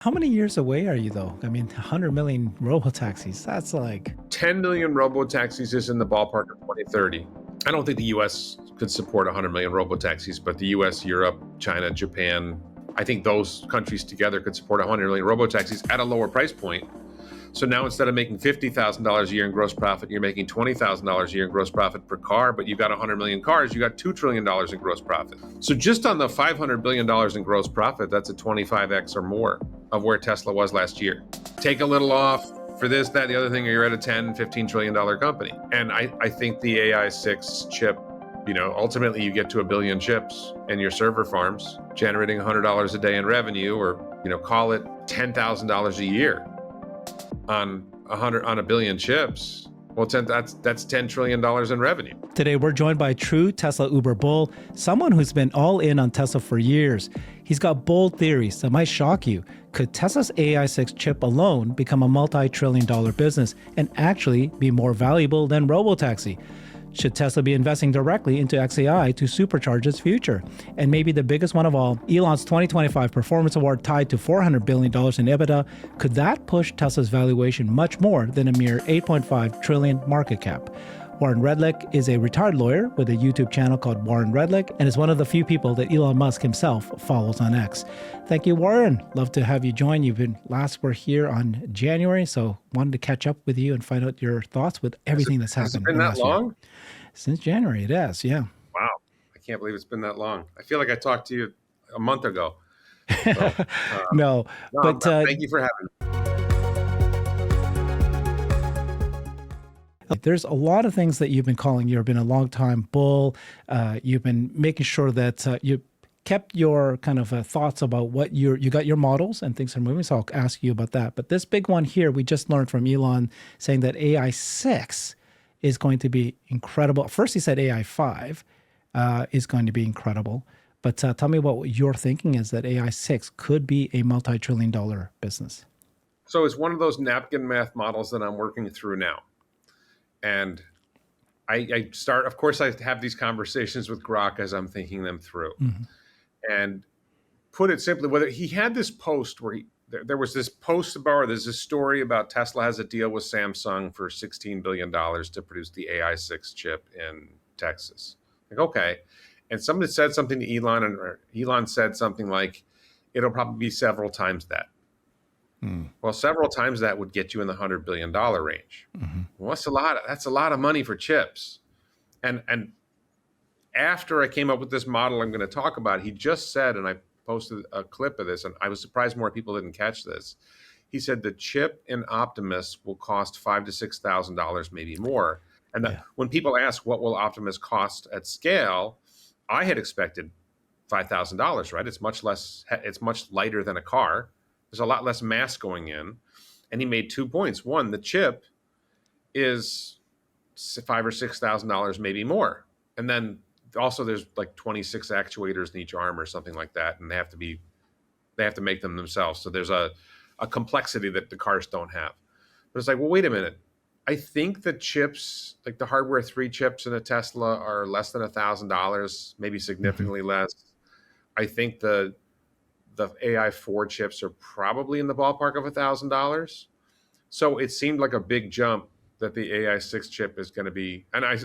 How many years away are you though? I mean, 100 million robotaxis, that's like, 10 million robotaxis is in the ballpark of 2030. I don't think the US could support 100 million robotaxis, but the US, Europe, China, Japan, I think those countries together could support 100 million robotaxis at a lower price point. So now instead of making $50,000 a year in gross profit, you're making $20,000 a year in gross profit per car, but you've got 100 million cars, you got $2 trillion in gross profit. So just on the $500 billion in gross profit, that's a 25x or more of where Tesla was last year. Take a little off for this, that, the other thing, you're at a $10, $15 trillion company. And I think the AI6 chip, ultimately you get to 1 billion chips in your server farms, generating $100 a day in revenue, or, call it $10,000 a year on 1 billion chips. Well, that's $10 trillion in revenue. today we're joined by true Tesla Uber bull, someone who's been all in on Tesla for years. He's got bold theories that might shock you. Could Tesla's AI6 chip alone become a multi-trillion-dollar business and actually be more valuable than Robotaxi? Should Tesla be investing directly into XAI to supercharge its future? And maybe the biggest one of all, Elon's 2025 performance award tied to $400 billion in EBITDA, could that push Tesla's valuation much more than a mere $8.5 trillion market cap? Warren Redlich is a retired lawyer with a YouTube channel called Warren Redlich and is one of the few people that Elon Musk himself follows on X. Thank you, Warren. Love to have you join. Last were here on January, so wanted to catch up with you and find out your thoughts with everything that's happened. Has it been that long? Since January, it has, yeah. Wow. I can't believe it's been that long. I feel like I talked to you a month ago. So, no, but thank you for having me. There's a lot of things that you've been calling. You've been a long time bull. You've been making sure that you kept your kind of thoughts about what you got your models and things are moving. So I'll ask you about that. But this big one here, we just learned from Elon saying that AI6 is going to be incredible. First, he said AI5 is going to be incredible. But tell me about what your thinking is that AI6 could be a multi-trillion-dollar business. So it's one of those napkin math models that I'm working through now. And I start, of course, I have these conversations with Grok as I'm thinking them through. Mm-hmm. And put it simply, whether he had this post where there was this post about, there's this story about Tesla has a deal with Samsung for $16 billion to produce the AI6 chip in Texas. Like, okay. And somebody said something to Elon, and Elon said something like, it'll probably be several times that. Well, several times that would get you in the $100 billion range. Mm-hmm. Well, that's a lot of money for chips. And after I came up with this model I'm going to talk about, he just said, and I posted a clip of this, and I was surprised more people didn't catch this. He said the chip in Optimus will cost $5,000 to $6,000, maybe more. And when people ask what will Optimus cost at scale, I had expected $5,000, right? It's much less. It's much lighter than a car. There's a lot less mass going in. And he made 2 points. One, the chip is $5,000 or $6,000, maybe more. And then also there's like 26 actuators in each arm or something like that. And they have to make them themselves. So there's a complexity that the cars don't have. But it's like, well, wait a minute. I think the chips, like the hardware 3 chips in a Tesla are less than $1,000, maybe significantly less. I think the AI4 chips are probably in the ballpark of $1,000. So it seemed like a big jump that the AI6 chip is going to be. And I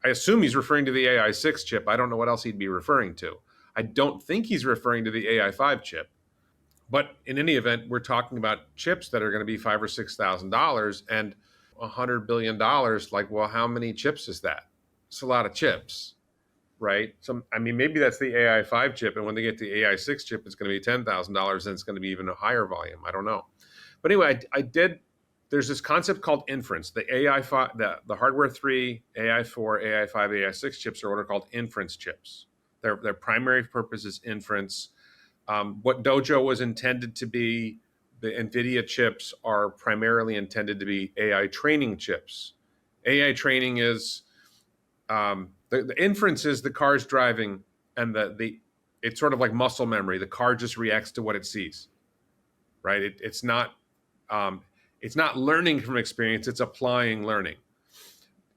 assume he's referring to the AI6 chip. I don't know what else he'd be referring to. I don't think he's referring to the AI5 chip. But in any event, we're talking about chips that are going to be $5,000 or $6,000 and $100 billion. Like, well, how many chips is that? It's a lot of chips. Right. So, I mean, maybe that's the AI5 chip. And when they get the AI6 chip, it's going to be $10,000 and it's going to be even a higher volume. I don't know. But anyway, there's this concept called inference. The AI5, the hardware 3, AI4, AI5, AI6 chips are what are called inference chips. Their primary purpose is inference. What Dojo was intended to be, the NVIDIA chips are primarily intended to be AI training chips. AI training is... The inference is the car's driving, and it's sort of like muscle memory. The car just reacts to what it sees, right? It's not learning from experience. It's applying learning.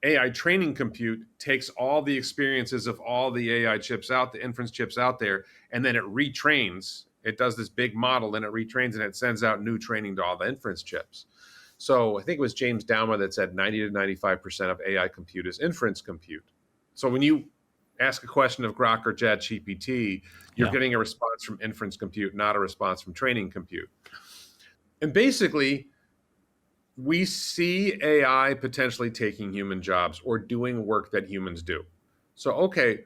AI training compute takes all the experiences of all the AI chips out, the inference chips out there, and then it retrains It does this big model, then it retrains and it sends out new training to all the inference chips. So I think it was James Douma that said 90 to 95% of AI compute is inference compute. So when you ask a question of Grok or ChatGPT, you're getting a response from inference compute, not a response from training compute. And basically, we see AI potentially taking human jobs or doing work that humans do. So, okay,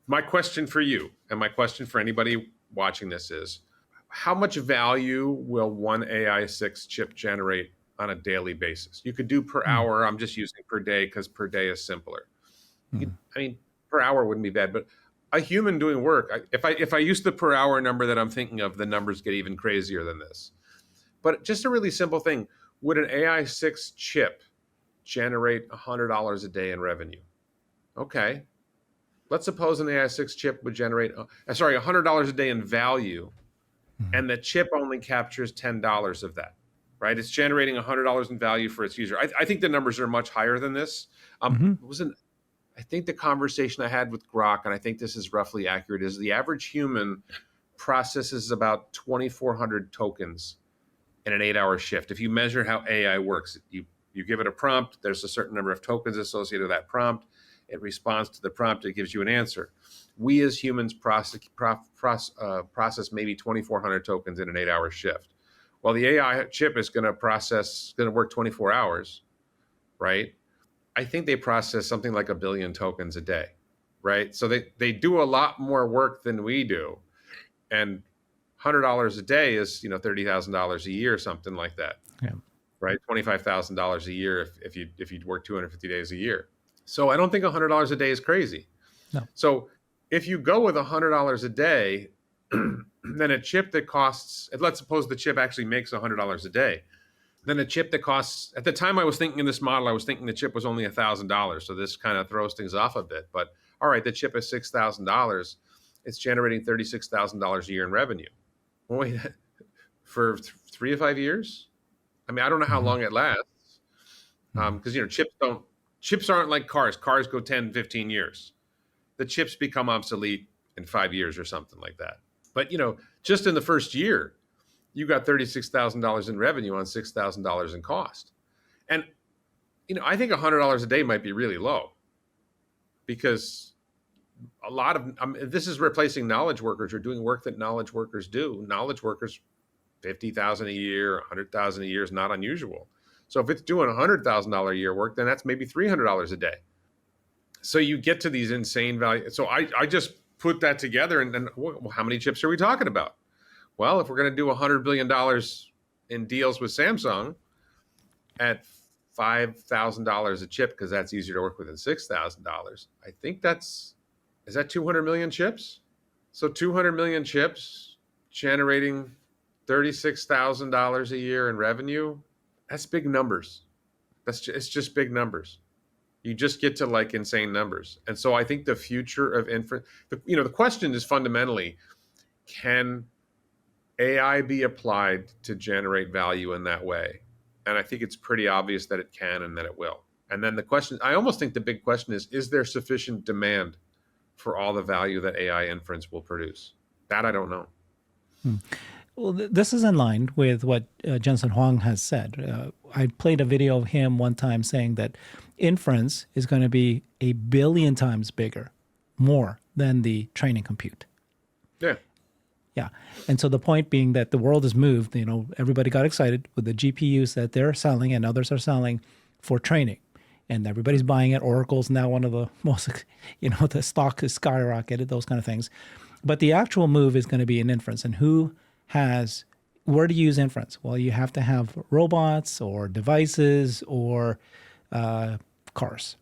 my question for you and my question for anybody watching this is, how much value will one AI6 chip generate on a daily basis? You could do per hour. I'm just using per day because per day is simpler. I mean, per hour wouldn't be bad, but a human doing work, if I use the per hour number that I'm thinking of, the numbers get even crazier than this. But just a really simple thing, would an AI6 chip generate $100 a day in revenue? Okay. Let's suppose an AI6 chip would generate, $100 a day in value, and the chip only captures $10 of that, right? It's generating $100 in value for its user. I think the numbers are much higher than this. I think the conversation I had with Grok, and I think this is roughly accurate, is the average human processes about 2,400 tokens in an 8-hour shift. If you measure how AI works, you give it a prompt, there's a certain number of tokens associated with that prompt. It responds to the prompt, it gives you an answer. We as humans process maybe 2,400 tokens in an 8-hour shift. Well, the AI chip is going to work 24 hours, right? I think they process something like 1 billion tokens a day, right? So they do a lot more work than we do. And $100 a day is, $30,000 a year, something like that, right? $25,000 a year if you work 250 days a year. So I don't think $100 a day is crazy. No. So if you go with $100 a day, then a chip that costs, let's suppose the chip actually makes $100 a day. Then a chip that costs, at the time I was thinking in this model, I was thinking the chip was only $1,000. So this kind of throws things off a bit. But all right, the chip is $6,000. It's generating $36,000 a year in revenue. Wait, for 3 to 5 years? I mean, I don't know how long it lasts. Because, chips aren't like cars. Cars go 10, 15 years. The chips become obsolete in 5 years or something like that. But, just in the first year, you got $36,000 in revenue on $6,000 in cost. And, I think $100 a day might be really low because a lot of, this is replacing knowledge workers or doing work that knowledge workers do. Knowledge workers, $50,000 a year, $100,000 a year is not unusual. So if it's doing $100,000 a year work, then that's maybe $300 a day. So you get to these insane values. So I just put that together and then, well, how many chips are we talking about? Well, if we're going to do $100 billion in deals with Samsung at $5,000 a chip, because that's easier to work with than $6,000, I think is that 200 million chips? So 200 million chips generating $36,000 a year in revenue. That's big numbers. It's just big numbers. You just get to like insane numbers. And so I think the future of inference, the question is fundamentally, can AI be applied to generate value in that way? And I think it's pretty obvious that it can and that it will. And then the question, I almost think the big question is there sufficient demand for all the value that AI inference will produce? That I don't know. Well, this is in line with what Jensen Huang has said. I played a video of him one time saying that inference is going to be 1 billion times bigger, more than the training compute. Yeah. Yeah. And so the point being that the world has moved, everybody got excited with the GPUs that they're selling and others are selling for training. And everybody's buying it. Oracle's now one of the most, the stock is skyrocketed, those kind of things. But the actual move is going to be in inference. And where to use inference? Well, you have to have robots or devices or cars.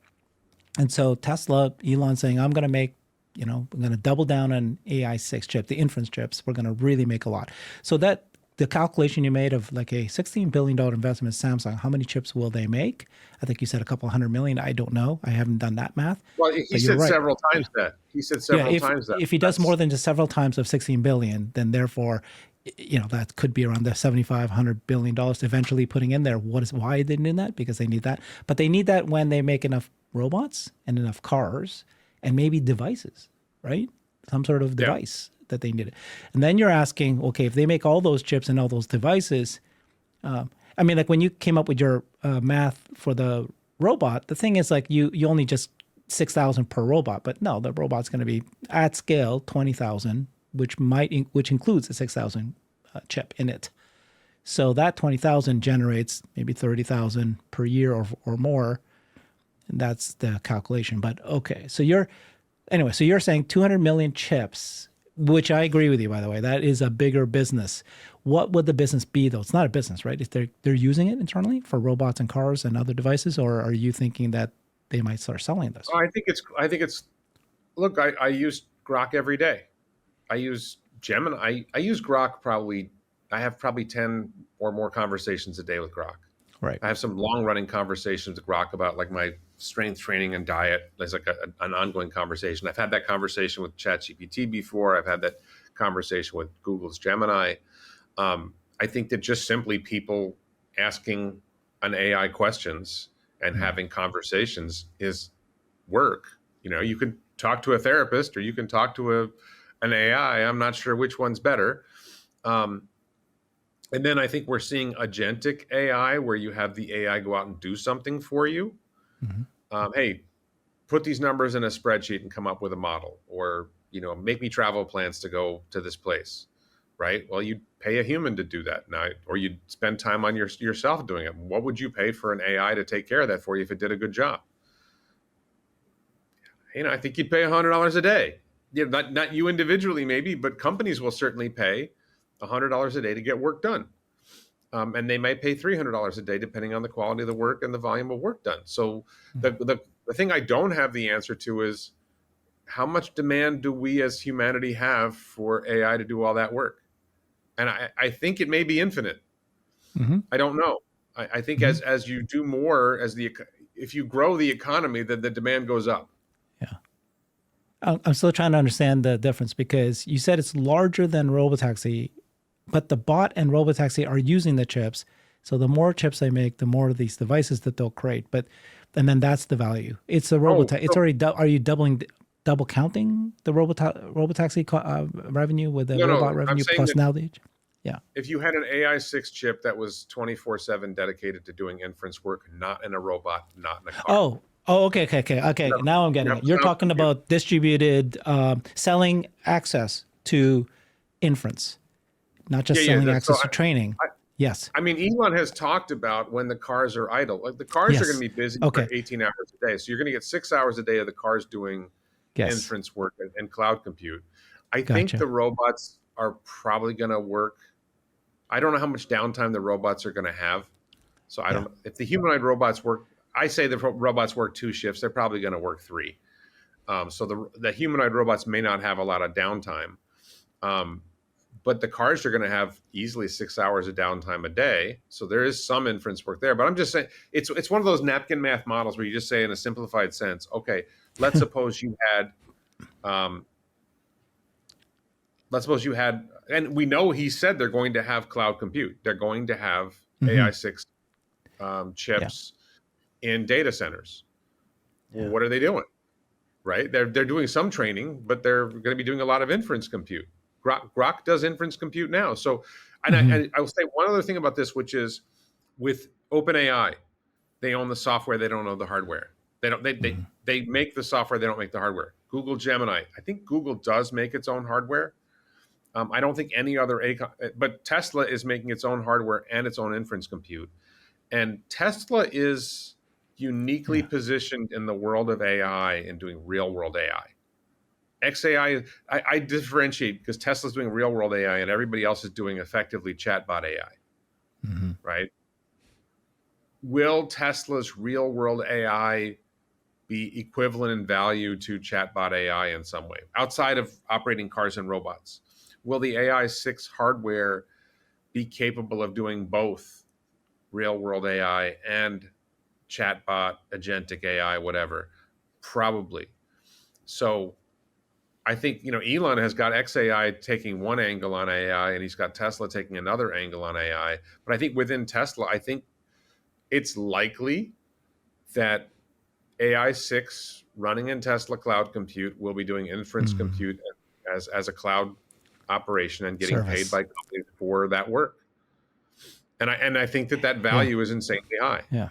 And so Tesla, Elon saying, I'm going to double down on AI6 chip, the inference chips. We're going to really make a lot. So that the calculation you made of like a $16 billion investment in Samsung, how many chips will they make? I think you said a couple 100 million. I don't know. I haven't done that math. Well, he said several times that. He said several times that. If he does more than just several times of 16 billion, then therefore, that could be around the $75, $100 billion eventually putting in there. Why they need that? Because they need that. But they need that when they make enough robots and enough cars and maybe devices, right? Some sort of device that they needed. And then you're asking, okay, if they make all those chips and all those devices, I mean, like when you came up with your math for the robot, the thing is like you only just 6,000 per robot, but no, the robot's going to be at scale 20,000, which includes a 6,000 chip in it. So that 20,000 generates maybe 30,000 per year or more. And that's the calculation. But okay, so you're saying 200 million chips, which I agree with you, by the way. That is a bigger business. What would the business be, though? It's not a business, right? If they're using it internally for robots and cars and other devices, or are you thinking that they might start selling this? I think it's. Look, I use Grok every day. I use Gemini. I use Grok probably. I have probably 10 or more conversations a day with Grok. Right. I have some long-running conversations with Grok about like my strength training and diet. There's like an ongoing conversation. I've had that conversation with ChatGPT before. I've had that conversation with Google's Gemini. I think that just simply people asking an AI questions and having conversations is work. You know, you can talk to a therapist or you can talk to an AI. I'm not sure which one's better. And then I think we're seeing agentic AI, where you have the AI go out and do something for you. Hey, put these numbers in a spreadsheet and come up with a model, or make me travel plans to go to this place, right? Well, you'd pay a human to do that now, or you'd spend time on yourself doing it. What would you pay for an AI to take care of that for you if it did a good job? I think you'd pay $100 a day. Not you individually, maybe, but companies will certainly pay $100 a day to get work done. And they might pay $300 a day, depending on the quality of the work and the volume of work done. So the thing I don't have the answer to is, how much demand do we as humanity have for AI to do all that work? And I think it may be infinite. I don't know. I think as you do more, if you grow the economy, then the demand goes up. Yeah. I'm still trying to understand the difference, because you said it's larger than Robotaxi, but the bot and Robotaxi are using the chips. So the more chips they make, the more of these devices that they'll create. And then that's the value. It's a Robotaxi. It's already. Are you double counting the Robotaxi revenue with the robot revenue plus now the? Yeah. If you had an AI6 chip that was 24/7 dedicated to doing inference work, not in a robot, not in a car. Okay. Now I'm getting it. You're talking about distributed selling access to inference, not just selling access to training. Yes. I mean, Elon has talked about when the cars are idle. Like the cars are going to be busy for 18 hours a day. So you're going to get 6 hours a day of the cars doing inference work and cloud compute. I think the robots are probably going to work. I don't know how much downtime the robots are going to have. So I don't. If the humanoid robots work, I say the robots work 2 shifts. They're probably going to work 3. So the humanoid robots may not have a lot of downtime. But the cars are going to have easily 6 hours of downtime a day. So there is some inference work there. But I'm just saying, it's one of those napkin math models where you just say in a simplified sense, okay, let's suppose you had, and we know he said they're going to have cloud compute. They're going to have AI6 chips in data centers. Well, what are they doing? Right? They're doing some training, but they're going to be doing a lot of inference compute. Grok does inference compute now. So, and I will say one other thing about this, which is with OpenAI, they own the software, they don't own the hardware. They make the software, they don't make the hardware. Google Gemini, I think Google does make its own hardware. I don't think any other, but Tesla is making its own hardware and its own inference compute. And Tesla is uniquely positioned in the world of AI and doing real world AI. XAI, I differentiate because Tesla's doing real world AI and everybody else is doing effectively chatbot AI, right? Will Tesla's real world AI be equivalent in value to chatbot AI in some way outside of operating cars and robots? Will the AI6 hardware be capable of doing both real world AI and chatbot, agentic AI, whatever? Probably. So I think, Elon has got XAI taking one angle on AI and he's got Tesla taking another angle on AI. But I think within Tesla, I think it's likely that AI6 running in Tesla cloud compute will be doing inference compute as a cloud operation and getting paid Service. by companies for that work. And I think that Yeah. value is insanely high. Yeah.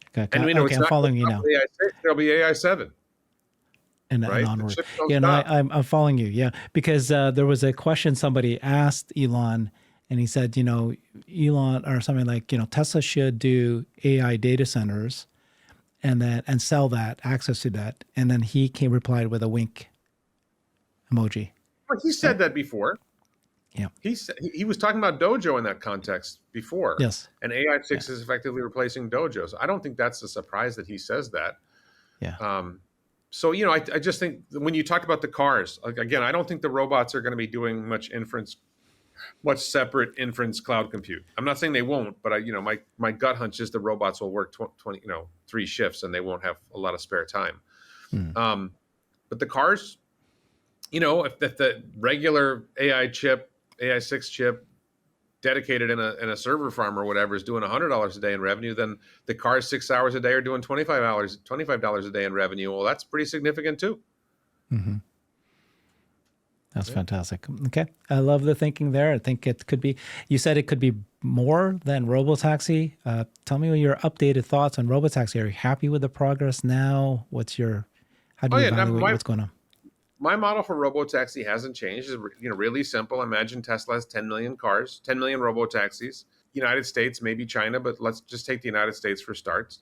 Okay, And okay, it's I'm not following you just now. AI6, there'll be AI7, And right? The onward. chips don't Yeah, no, stop. I'm following you. Yeah, because there was a question somebody asked Elon, and he said, Elon or something like, Tesla should do AI data centers and sell that access to that, and then replied with a wink emoji. But he Right? said that before. Yeah. He was talking about Dojo in that context before, Yes. and Yeah. AI6 is effectively replacing Dojos. I don't think that's a surprise that he says that. Yeah. So I just think when you talk about the cars, like, again, I don't think the robots are going to be doing much separate inference cloud compute. I'm not saying they won't, but my gut hunch is the robots will work 20 3 shifts and they won't have a lot of spare time. Mm. But the cars, if the regular AI6 chip dedicated in a server farm or whatever is doing $100 a day in revenue, then the cars 6 hours a day are doing $25 a day in revenue. Well, that's pretty significant too. Mm-hmm. That's fantastic. Okay. I love the thinking there. I think it could be, you said it could be more than Robotaxi. Tell me your updated thoughts on Robotaxi. Are you happy with the progress now? How do Oh you yeah, evaluate what's going on? my model for Robotaxi hasn't changed. It's really simple. Imagine Tesla has 10 million cars, 10 million Robotaxis. United States, maybe China, but let's just take the United States for starts.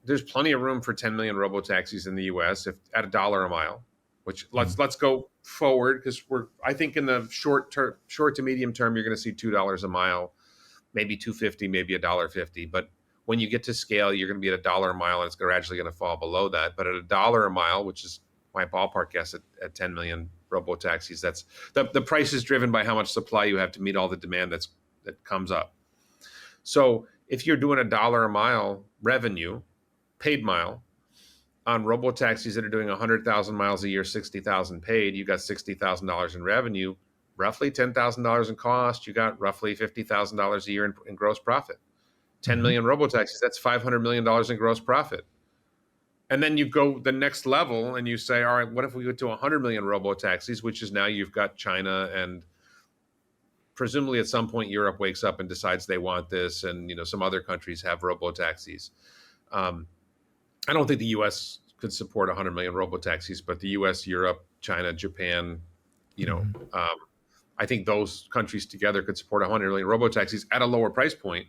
There's plenty of room for 10 million Robotaxis in the US if at $1 a mile, which let's go forward, because I think in the short to medium term, you're going to see $2 a mile, maybe $2.50, maybe $1.50. But when you get to scale, you're going to be at $1 a mile, and it's gradually going to fall below that. But at $1 a mile, which is my ballpark guess at 10 million Robotaxis, that's the price is driven by how much supply you have to meet all the demand that comes up. So if you're doing $1 a mile revenue, paid mile, on Robotaxis that are doing 100,000 miles a year, 60,000 paid, you got $60,000 in revenue, roughly $10,000 in cost. You got roughly $50,000 a year in gross profit. 10 million Robotaxis, that's $500 million in gross profit. And then you go the next level and you say, all right, what if we go to 100 million Robotaxis, which is now you've got China, and presumably at some point Europe wakes up and decides they want this, and some other countries have Robotaxis. I don't think the U.S. could support 100 million Robotaxis, but the U.S., Europe, China, Japan, I think those countries together could support 100 million Robotaxis at a lower price point.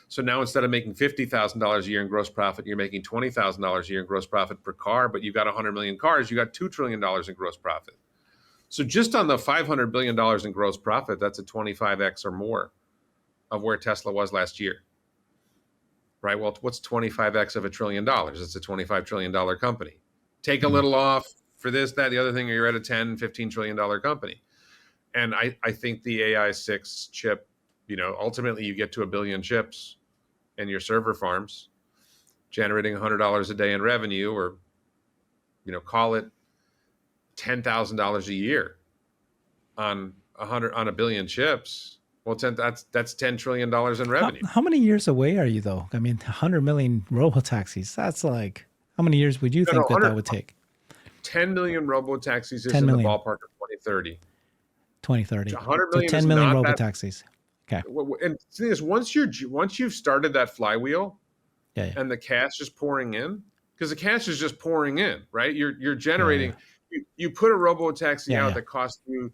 So now instead of making $50,000 a year in gross profit, you're making $20,000 a year in gross profit per car, but you got 100 million cars, you got $2 trillion in gross profit. So just on the $500 billion in gross profit, that's a 25x or more of where Tesla was last year. Right? Well, what's 25x of $1 trillion? It's a $25 trillion company. Take a little off for this, that, the other thing, you're at a $10, $15 trillion company. And I think the AI6 chip, ultimately you get to 1 billion chips in your server farms, generating $100 a day in revenue, or, call it $10,000 a year on 1 billion chips. Well, that's $10 trillion in revenue. How many years away are you, though? I mean, 100 million Robotaxis. That's like, how many years would you think that would take? 10 million Robotaxis is 10 million. in the ballpark of 2030. 2030. 100 So million 10 is million not Robotaxis. Okay. And the thing is, once you've started that flywheel, yeah. and the cash is pouring in, because the cash is just pouring in, right? You're generating. Yeah. You put a Robotaxi out that costs you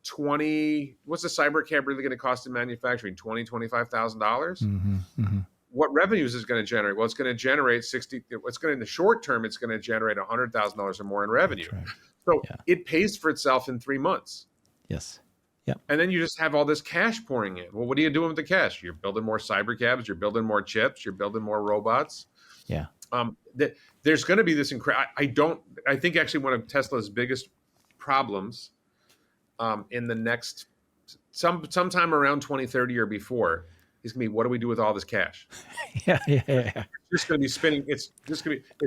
20. What's a cybercab really going to cost in manufacturing? $20,000-$25,000. What revenues is going to generate? Well, it's going to generate 60. In the short term, it's going to generate $100,000 or more in revenue. Right. So it pays for itself in 3 months. Yes. Yep. And then you just have all this cash pouring in. Well, what are you doing with the cash? You're building more cybercabs. You're building more chips. You're building more robots. Yeah. There's going to be this incredible. I think actually one of Tesla's biggest problems in the next sometime around 2030 or before is going to be, what do we do with all this cash? Yeah. It's just going to be spinning. It's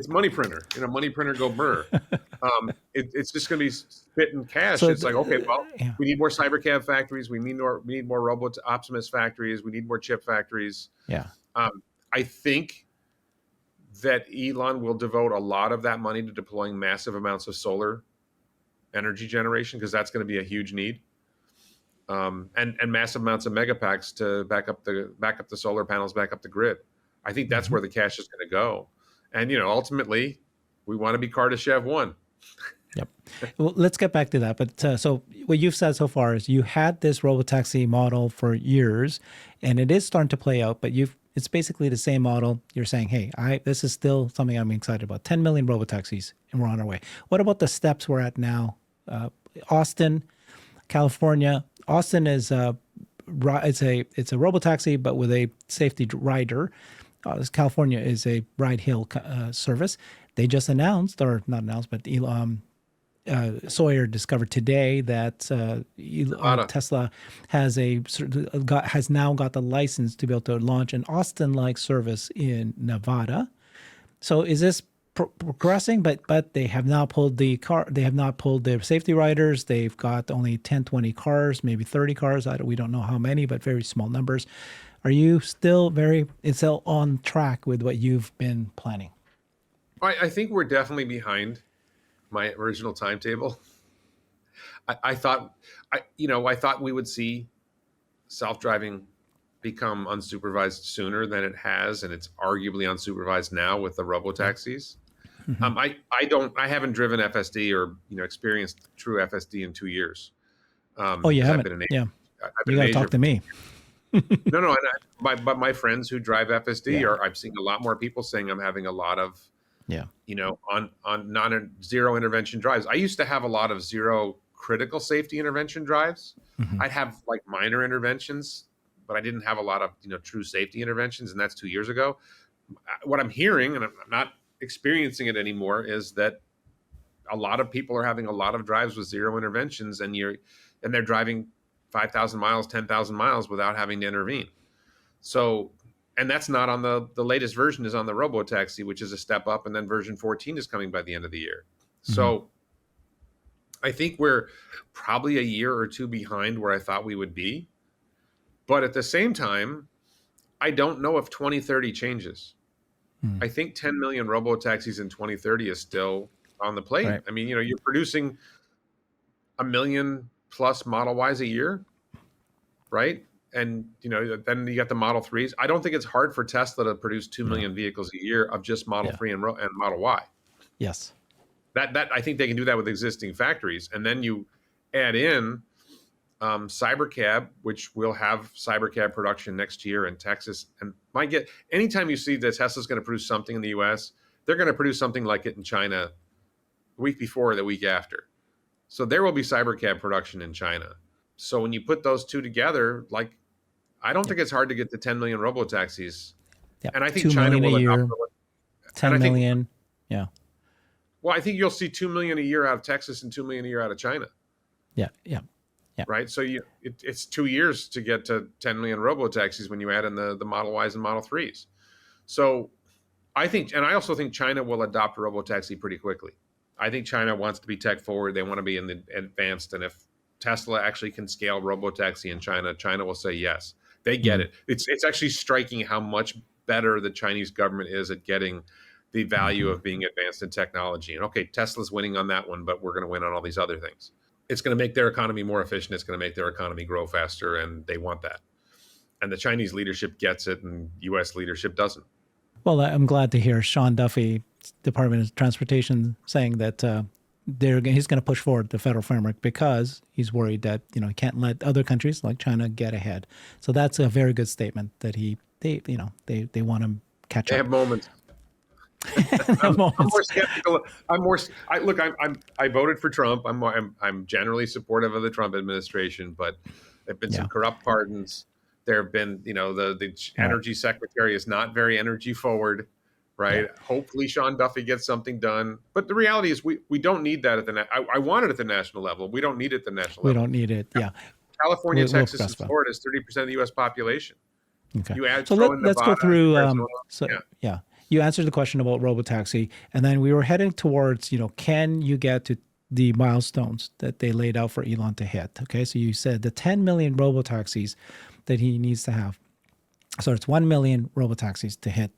money printer. Money printer go brr. It's just going to be spitting cash. So it's like, okay, well, we need more cybercab factories. We need more robot Optimus factories. We need more chip factories. Yeah. I think that Elon will devote a lot of that money to deploying massive amounts of solar energy generation, because that's going to be a huge need. And massive amounts of megapacks to back up the solar panels, back up the grid. I think that's where the cash is going to go. And ultimately, we want to be Kardashev 1. Yep. Well, let's get back to that. But so what you've said so far is you had this robotaxi model for years, and it is starting to play out. But it's basically the same model. You're saying, hey, this is still something I'm excited about. 10 million robotaxis, and we're on our way. What about the steps we're at now? Austin, California. Austin is it's a robotaxi, but with a safety rider. California is a ride-hail service. They just announced, or not announced, but Sawyer discovered today that Tesla has now got the license to be able to launch an Austin-like service in Nevada. So is this progressing? But they have not pulled the car. They have not pulled their safety riders. They've got only 10, 20 cars, maybe 30 cars. We don't know how many, but very small numbers. Are you still still on track with what you've been planning? I think we're definitely behind my original timetable. I thought we would see self-driving become unsupervised sooner than it has, and it's arguably unsupervised now with the robotaxis. I haven't driven FSD or experienced true FSD in 2 years. Oh, you haven't? Yeah, you got to talk to me. No. But my friends who drive FSD I'm seeing a lot more people saying I'm having a lot of on zero intervention drives. I used to have a lot of zero critical safety intervention drives. I'd have like minor interventions, but I didn't have a lot of true safety interventions, and that's 2 years ago. What I'm hearing, and I'm not experiencing it anymore, is that a lot of people are having a lot of drives with zero interventions, and they're driving 5,000 miles, 10,000 miles without having to intervene. So, and that's not on the latest version is on the Robotaxi, which is a step up, and then version 14 is coming by the end of the year. So I think we're probably a year or two behind where I thought we would be. But at the same time, I don't know if 2030 changes. I think 10 million robotaxis in 2030 is still on the plate. Right. I mean, you're producing 1 million plus Model Ys a year, right? And, then you got the Model 3s. I don't think it's hard for Tesla to produce 2 million vehicles a year of just Model 3 and Model Y. Yes. That I think they can do that with existing factories. And then you add in Cybercab, which will have Cybercab production next year in Texas. And anytime you see that Tesla's going to produce something in the US, they're going to produce something like it in China the week before or the week after. So there will be Cybercab production in China. So when you put those two together, I don't think it's hard to get to 10 million robotaxis. Yeah. And I think China will adopt 10 million. Yeah. Well, I think you'll see 2 million a year out of Texas and 2 million a year out of China. Yeah. Right. So it's 2 years to get to 10 million robotaxis when you add in the Model Ys and Model 3s. So I also think China will adopt robotaxi pretty quickly. I think China wants to be tech forward. They want to be in the advanced. And if Tesla actually can scale robotaxi in China, China will say yes. They get it. It's actually striking how much better the Chinese government is at getting the value of being advanced in technology. And okay, Tesla's winning on that one, but we're going to win on all these other things. It's going to make their economy more efficient. It's going to make their economy grow faster, and they want that. And the Chinese leadership gets it, and U.S. leadership doesn't. Well, I'm glad to hear Sean Duffy, Department of Transportation, saying that he's going to push forward the federal framework because he's worried that he can't let other countries like China get ahead. So that's a very good statement that they want to catch up. They have moments. I'm more skeptical. I voted for Trump. I'm generally supportive of the Trump administration, but there've been some corrupt pardons. There have been, the energy secretary is not very energy forward, right? Yeah. Hopefully Sean Duffy gets something done. But the reality is we don't need that at I want it at the national level. We don't need it at the national level. We don't need it. Yeah. California, Texas, and Florida is 30% of the U.S. population. Okay. So let's go through. You answered the question about Robotaxi, and then we were heading towards, can you get to the milestones that they laid out for Elon to hit? Okay, so you said the 10 million Robotaxis that he needs to have. So it's 1 million Robotaxis to hit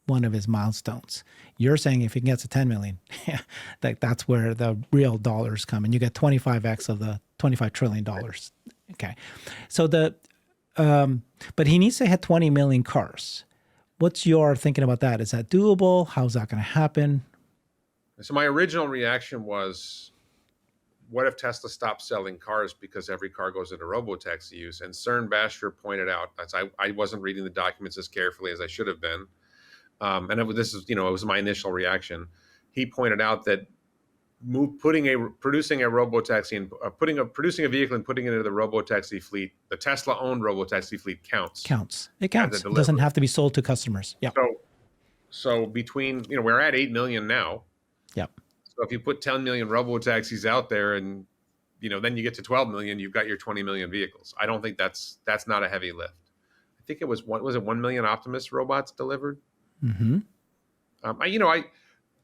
one of his milestones. You're saying if he gets to 10 million, that's where the real dollars come, and you get 25x of the $25 trillion. Okay. So but he needs to hit 20 million cars. What's your thinking about that? Is that doable? How's that going to happen? So my original reaction was, what if Tesla stops selling cars because every car goes into robotaxi use? And CERN Basher pointed out, I wasn't reading the documents as carefully as I should have been. This is, it was my initial reaction. He pointed out that producing a robotaxi and producing a vehicle and putting it into the robotaxi fleet, the Tesla-owned robotaxi fleet counts. It counts. It doesn't have to be sold to customers. Yeah. So between, we're at 8 million now. Yep. So if you put 10 million robotaxis out there, and then you get to 12 million, you've got your 20 million vehicles. I don't think that's not a heavy lift. I think it was 1 million Optimus robots delivered. Mm-hmm.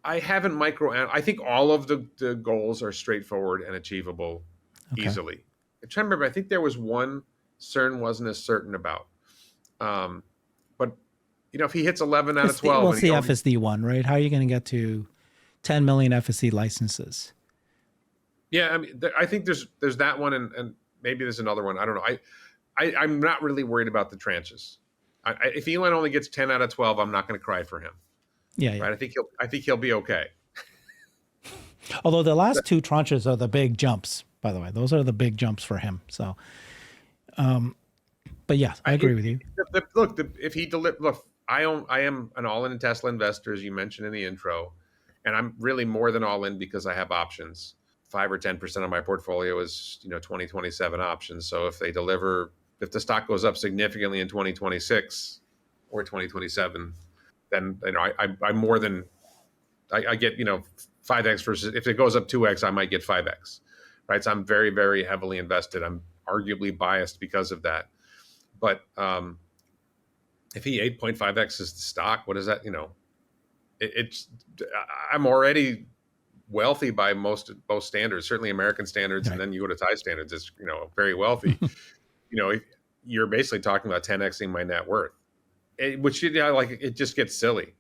I haven't I think all of the goals are straightforward and achievable easily. I'm trying to remember. I think there was one CERN wasn't as certain about. But if he hits 11 out of 12, what's the FSD one, right? How are you going to get to 10 million FSD licenses? Yeah, I mean, I think there's that one, and maybe there's another one. I don't know. I'm not really worried about the tranches. If Elon only gets 10 out of 12, I'm not going to cry for him. Yeah. Right. I think he'll be okay. Although the last two tranches are the big jumps, by the way. Those are the big jumps for him. So, but yeah, I agree with you. I am an all-in Tesla investor, as you mentioned in the intro, and I'm really more than all in because I have options. 5 or 10% of my portfolio is 2027 options. So if the stock goes up significantly in 2026 or 2027, then I'm more than I get 5x versus, if it goes up 2x, I might get 5x, right? So I'm very, very heavily invested. I'm arguably biased because of that. But if he 8.5x is the stock, what is that? I'm already wealthy by most standards, certainly American standards, right. And then you go to Thai standards, it's very wealthy. You're basically talking about 10xing my net worth. It just gets silly.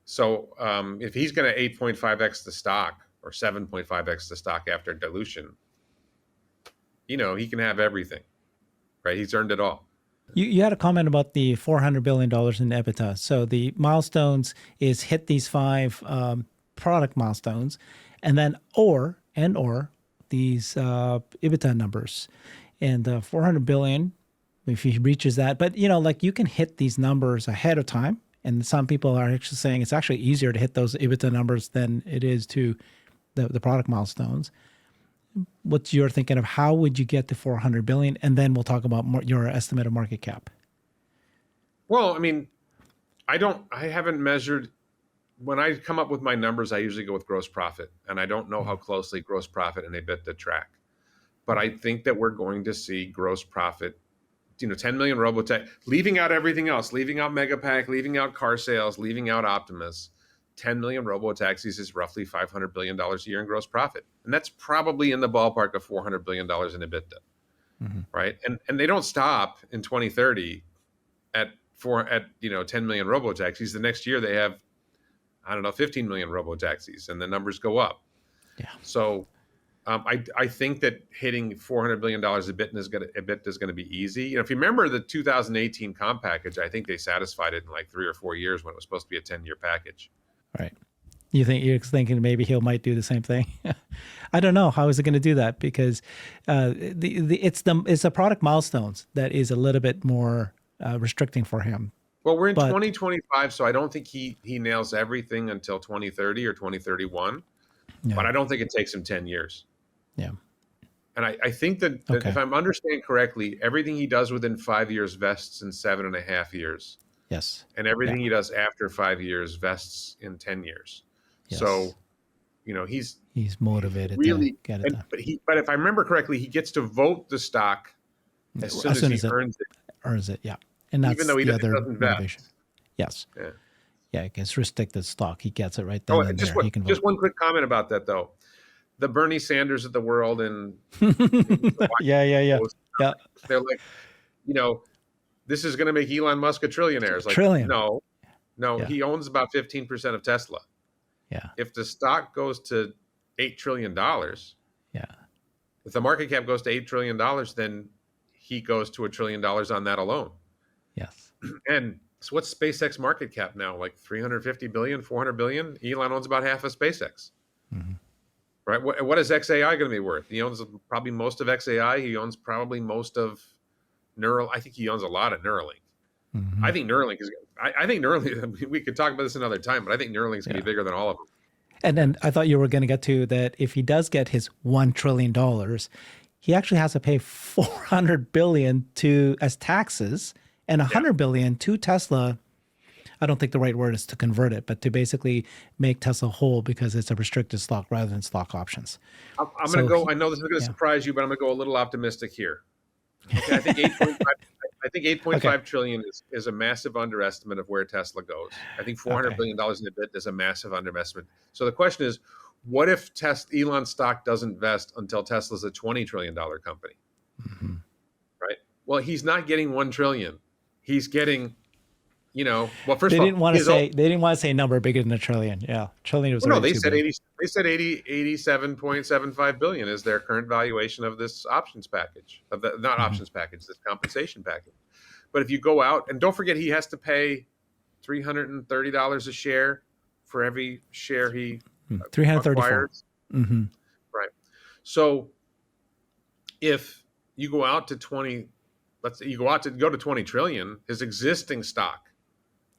So if he's going to 8.5x the stock or 7.5x the stock after dilution, he can have everything, right? He's earned it all. You had a comment about the $400 billion in EBITDA. So the milestones is hit these 5 product milestones, and then or these EBITDA numbers, and the 400 billion. If he reaches that, but you can hit these numbers ahead of time, and some people are actually saying it's actually easier to hit those EBITDA numbers than it is to the product milestones. What's your thinking of how would you get to 400 billion? And then we'll talk about your estimate of market cap. Well, I mean, I haven't measured. When I come up with my numbers, I usually go with gross profit, and I don't know how closely gross profit and EBITDA track. But I think that we're going to see gross profit, 10 million Robotaxi, leaving out everything else, leaving out Megapack, leaving out car sales, leaving out Optimus. 10 million Robotaxis is roughly $500 billion a year in gross profit. And that's probably in the ballpark of $400 billion in EBITDA, right? And they don't stop in 2030 at 10 million Robotaxis. The next year they have, 15 million Robotaxis, and the numbers go up. Yeah. So I think that hitting $400 billion EBITDA is going to be easy. If you remember the 2018 comp package, I think they satisfied it in like 3 or 4 years when it was supposed to be a 10-year package. Right. You're thinking maybe he might do the same thing. I don't know. How is it going to do that? Because it's the product milestones that is a little bit more restricting for him. Well, we're in 2025, so I don't think he nails everything until 2030 or 2031. Yeah. But I don't think it takes him 10 years. Yeah. And I think that if I'm understanding correctly, everything he does within 5 years vests in 7.5 years. Yes. And everything he does after 5 years vests in 10 years. Yes. So, he's motivated really to get it done. But if I remember correctly, he gets to vote the stock as soon as he earns it. Earns it, yeah. And that's even though he other doesn't motivation. Vest. Yes. Yeah. Yeah, it gets restricted stock. He gets it right then and just there. Just one quick comment about that, though. The Bernie Sanders of the world and yeah. They're like, this is going to make Elon Musk a trillionaire. It's like, Trillion. No, No, Yeah. he owns about 15% of Tesla. Yeah. If the stock goes to $8 trillion, Yeah. if the market cap goes to $8 trillion, then he goes to $1 trillion on that alone. Yes. And so what's SpaceX market cap now? Like 350 billion, 400 billion? Elon owns about half of SpaceX. Mhm. Right? What is XAI going to be worth? He owns probably most of XAI. He owns probably most of Neural. I think he owns a lot of Neuralink. I Mhm. think Neuralink is. I think Neuralink. We could talk about this another time, but I think Neuralink is going to Yeah. be bigger than all of them. And then I thought you were going to get to that if he does get his $1 trillion, he actually has to pay 400 billion to as taxes and 100 billion to Tesla. I don't think the right word is to convert it, but to basically make Tesla whole because it's a restricted stock rather than stock options. I'm going So to go. I know this is going to yeah. surprise you, but I'm going to go a little optimistic here. Okay, I think 8.5. I think 8.5 Okay. trillion is a massive underestimate of where Tesla goes. I think 400 Okay. billion dollars in EBIT is a massive underestimate. So the question is, what if Elon stock doesn't vest until Tesla's a $20 trillion company? Mhm. Right? Well, he's not getting 1 trillion. He's getting, well, first They of didn't all, want to his own. say a number bigger than a trillion. Yeah, trillion was Well, no, already they too said big. 80. They said 87.75 billion is their current valuation of this options package, of the not Mhm. options package, this compensation package. But if you go out and don't forget, he has to pay $330 a share for every share he 334. acquires. Mm-hmm. Right. So if you go out to 20, let's say you go to 20 trillion, his existing stock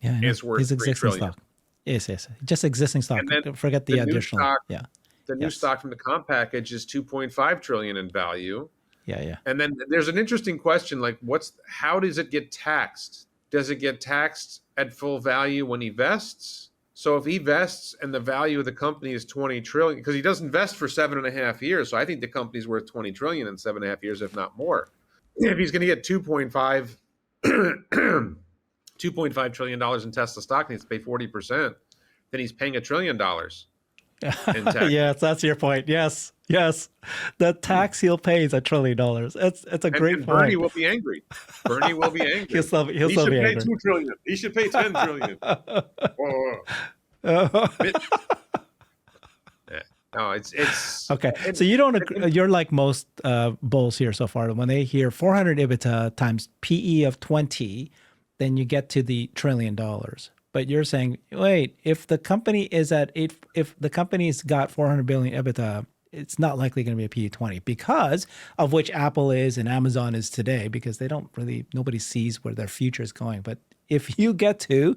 Yeah, I know. is worth His 3 existing trillion. stock. Yes. Just existing stock. And then Forget the the new additional. stock, Yeah. the new Yes. stock from the comp package is 2.5 trillion in value. Yeah. And then there's an interesting question, like how does it get taxed? Does it get taxed at full value when he vests? So if he vests and the value of the company is 20 trillion, because he doesn't vest for 7.5 years. So I think the company's worth 20 trillion in 7.5 years, if not more. If he's going to get 2.5 $2.5 trillion in Tesla stock and he has to pay 40%, then he's paying $1 trillion in tax. Yes, that's your point. Yes. The tax he'll pay is $1 trillion. It's a great And Bernie point. will be angry. Bernie will be angry. He'll He still should be pay angry. 2 trillion. He should pay 10 trillion. Oh. Yeah. No, it's Okay, so you don't agree, you're like most bulls here so far. When they hear 400 EBITDA times PE of 20, then you get to the $1 trillion. But you're saying, wait, if the company is at if the company's got 400 billion EBITDA, it's not likely going to be a PE 20 because of which Apple is and Amazon is today, because nobody sees where their future is going. But if you get to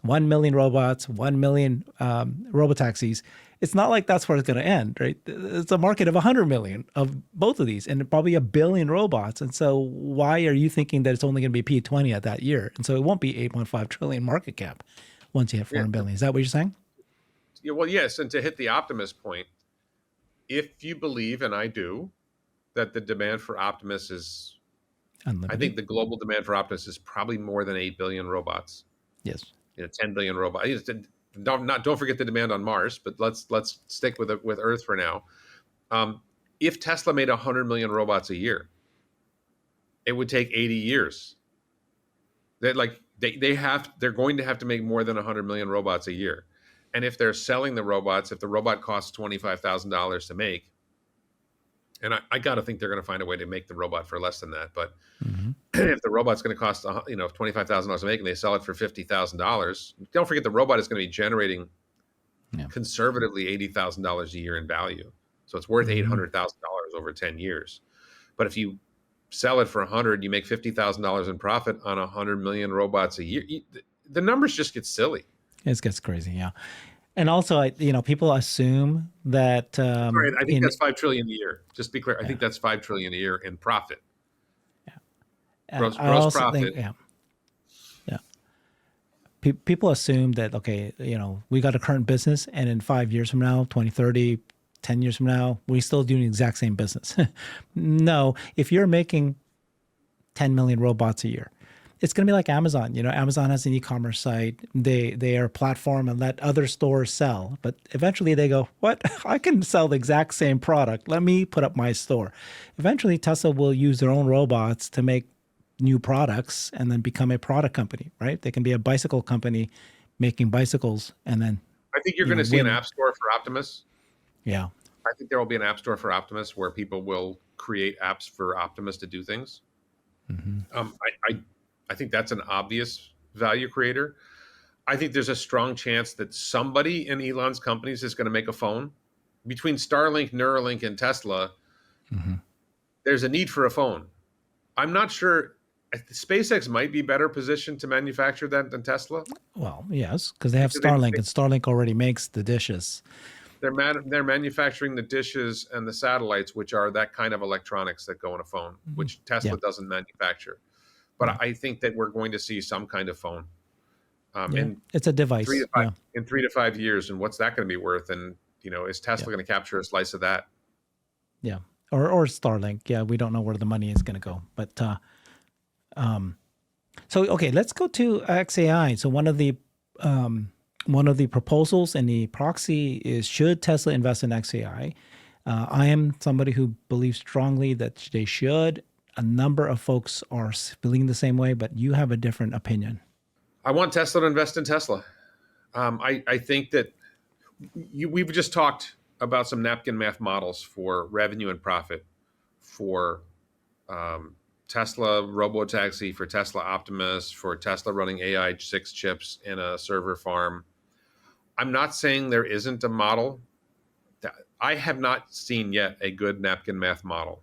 1 million robots, 1 million robotaxis, it's not like that's where it's going to end, right? It's a market of 100 million of both of these and probably 1 billion robots. And so why are you thinking that it's only going to be P20 at that year? And so it won't be 8.5 trillion market cap once you have 400 billion. Is that what you're saying? Yeah, well, yes. And to hit the optimist point, if you believe, and I do, that the demand for Optimus is, Unlimited. I think the global demand for Optimus is probably more than 8 billion robots. Yes. 10 billion robots. Don't forget the demand on Mars, but let's stick with Earth for now. If Tesla made 100 million robots a year, it would take 80 years. They're going to have to make more than 100 million robots a year. And if they're selling the robots, if the robot costs $25,000 to make, and I got to think they're going to find a way to make the robot for less than that. But if the robot's going to cost $25,000 to make and they sell it for $50,000, don't forget the robot is going to be generating conservatively $80,000 a year in value. So it's worth $800,000 over 10 years. But if you sell it for 100, you make $50,000 in profit on 100 million robots a year. The numbers just get silly. It gets crazy, yeah. And also, people assume that. Sorry, I think that's 5 trillion a year. Just to be clear, I think that's 5 trillion a year in profit. Yeah. Gross Think, profit. yeah. People assume that, okay, we got a current business and in 5 years from now, 2030, 10 years from now, we're still doing the exact same business. No, if you're making 10 million robots a year, it's going to be like Amazon. Amazon has an e-commerce site. They are a platform and let other stores sell. But eventually they go, what? I can sell the exact same product. Let me put up my store. Eventually Tesla will use their own robots to make new products and then become a product company, right? They can be a bicycle company making bicycles and then I think you're going to see an winning. app store for Optimus. Yeah. I think there will be an app store for Optimus where people will create apps for Optimus to do things. Mm-hmm. I think that's an obvious value creator. I think there's a strong chance that somebody in Elon's companies is going to make a phone. Between Starlink, Neuralink, and Tesla, Mm-hmm. there's a need for a phone. I'm not sure. SpaceX might be better positioned to manufacture that than Tesla. Well, yes, because they have Because Starlink, and Starlink already makes the dishes. they're manufacturing the dishes and the satellites, which are that kind of electronics that go in a phone, which Tesla Yeah. doesn't manufacture. But Yeah. I think that we're going to see some kind of phone Yeah. in It's a device. Yeah. 3 to 5 years. And what's that going to be worth? And is Tesla going to capture a slice of that? Yeah. Or Starlink. Yeah. We don't know where the money is going to go. But so okay, let's go to XAI. So one of the proposals in the proxy is, should Tesla invest in XAI? I am somebody who believes strongly that they should. A number of folks are feeling the same way, but you have a different opinion. I want Tesla to invest in Tesla. I think that we've just talked about some napkin math models for revenue and profit for Tesla Robotaxi, for Tesla Optimus, for Tesla running AI6 chips in a server farm. I'm not saying there isn't a model. I have not seen yet a good napkin math model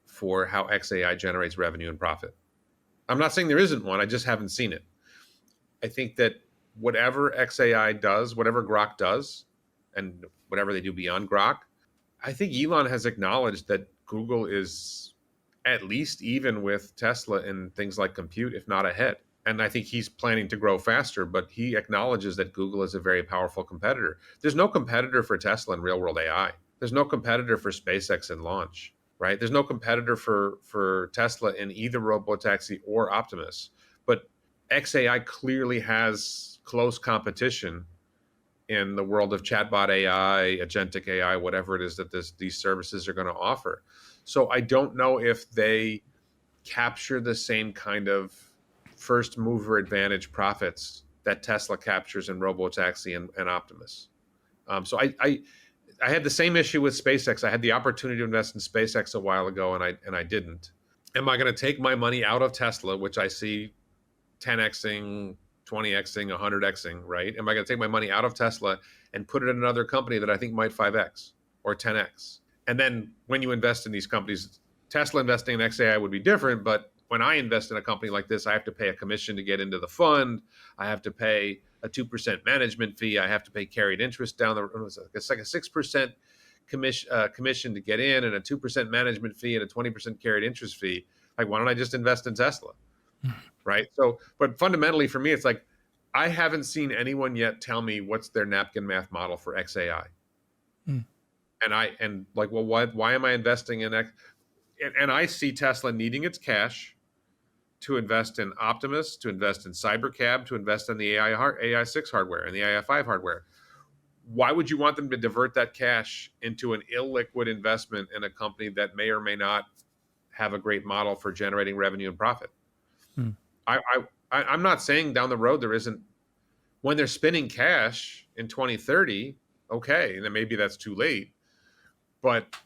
for how XAI generates revenue and profit. I'm not saying there isn't one. I just haven't seen it. I think that whatever XAI does, whatever Grok does, and whatever they do beyond Grok, I think Elon has acknowledged that Google is at least even with Tesla in things like compute, if not ahead. And I think he's planning to grow faster, but he acknowledges that Google is a very powerful competitor. There's no competitor for Tesla in real world AI. There's no competitor for SpaceX in launch, right? There's no competitor for Tesla in either Robotaxi or Optimus. But XAI clearly has close competition in the world of chatbot AI, agentic AI, whatever it is that these services are going to offer. So I don't know if they capture the same kind of first mover advantage profits that Tesla captures in Robotaxi and Optimus. So I had the same issue with SpaceX. I had the opportunity to invest in SpaceX a while ago, and I didn't. Am I going to take my money out of Tesla, which I see 10xing, 20xing, 100xing, right? Am I going to take my money out of Tesla and put it in another company that I think might 5x or 10x? And then when you invest in these companies, Tesla investing in XAI would be different, but when I invest in a company like this, I have to pay a commission to get into the fund. I have to pay a 2% management fee. I have to pay carried interest down the. It's like a 6% commission to get in, and a 2% management fee, and a 20% carried interest fee. Like, why don't I just invest in Tesla? Right. So, but fundamentally for me, it's like, I haven't seen anyone yet tell me what's their napkin math model for XAI. And like, well, why am I investing in X? And I see Tesla needing its cash to invest in Optimus, to invest in Cybercab, to invest in the AI6 hardware and the AI5 hardware. Why would you want them to divert that cash into an illiquid investment in a company that may or may not have a great model for generating revenue and profit? I'm not saying down the road there isn't. When they're spinning cash in 2030, okay, and then maybe that's too late. But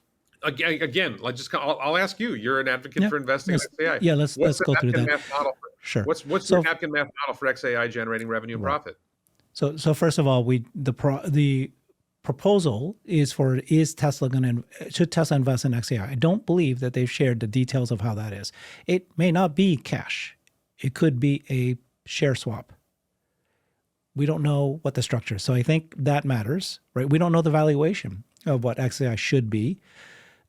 again, I'll ask you. You're an advocate for investing in XAI. Yeah, let's go through that. Math model Sure. What's your napkin math model for XAI generating revenue and profit? So first of all, the proposal is should Tesla invest in XAI? I don't believe that they've shared the details of how that is. It may not be cash. It could be a share swap. We don't know what the structure is. So I think that matters, right? We don't know the valuation of what XAI should be.